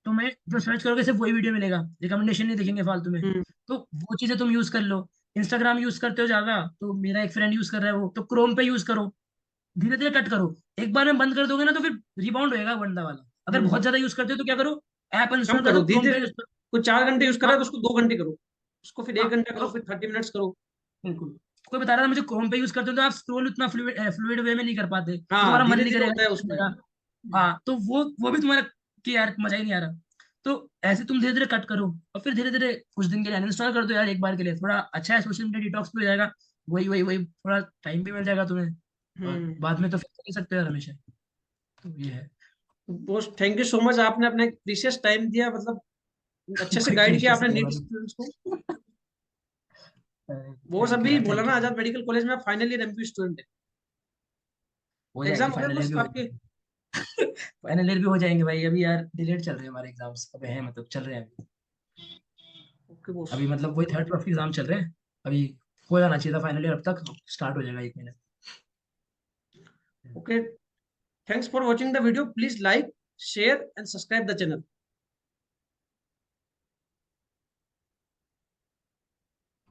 तुम्हें जो सर्च करोगे सिर्फ वही वीडियो मिलेगा, रिकमेंडेशन नहीं दिखेंगे फालतू में। हम्म। तो वो चीजें तुम यूज कर लो। इंस्टाग्राम यूज करते हो ज्यादा, तो मेरा एक फ्रेंड यूज कर रहा है वो, तो क्रोम पे यूज करो। धीरे धीरे कट करो। एक बार में बंद कर दोगे ना तो फिर रिबाउंड होएगा बंदा वाला। अगर बहुत हम्म। ज्यादा यूज करते हो तो क्या करो, ऐप कम इंस्टॉल कर करो दो, धीरे क्रोम पे धीरे। यूज करो। कोई 4 घंटे यूज कर रहा है हाँ तो उसको 2 घंटे करो, उसको फिर हाँ। 1 घंटा करो, तो फिर 30 मिनट्स करो। बिल्कुल, कोई बता रहा था मुझे क्रोम पे यूज करते हो तो आप स्क्रोल उतना फ्लूइड वे में नहीं कर पाते, तो हाँ, तुम्हारा मन धीरे नहीं धीरे करेगा होता है नहीं उसमें। करने का। हाँ तो वो भी तुम्हारा कि यार मजा ही नहीं आ रहा। तो ऐसे तुम धीरे धीरे कट करो, और फिर धीरे धीरे कुछ दिन के लिए अनइंस्टॉल कर दो यार, एक बार के लिए थोड़ा अच्छा है, सोशल मीडिया डिटॉक्स भी हो जाएगा। वही थोड़ा टाइम भी मिल जाएगा तुम्हें। और हम्म। बाद में तो फिर कर ही सकते हो यार हमेशा। तो ये है। Boss, thank you so much, आपने अपना एक प्रीशियस टाइम दिया, मतलब अच्छे से कोई गाइड किया प्रीशियस आपने नहीं है नीट भाई। स्टूडेंट्स को। बॉस, थैंक यू अभी यार, बोला थैंक ना, यू। आजाद मेडिकल कॉलेज में फाइनल ईयर एमपी स्टूडेंट है। हो जाएंगे एग्जाम हो गए फाइनल ईयर बॉस भी हो आपके? जाएंगे। फाइनल ईयर भी हो जाएंगे भाई, अभी यार डिलेट चल रहे हैं हमारे एग्जाम्स, अब है मतलब चल रहे हैं अभी। Okay boss. अभी मतलब वही थर्ड ट्रफ के एग्जाम चल रहे हैं, अभी हो जाना चाहिए था फाइनल ईयर, अब तक स्टार्ट हो जाएगा 1 महीने। Okay, thanks for watching the video. Please like, share and subscribe the channel.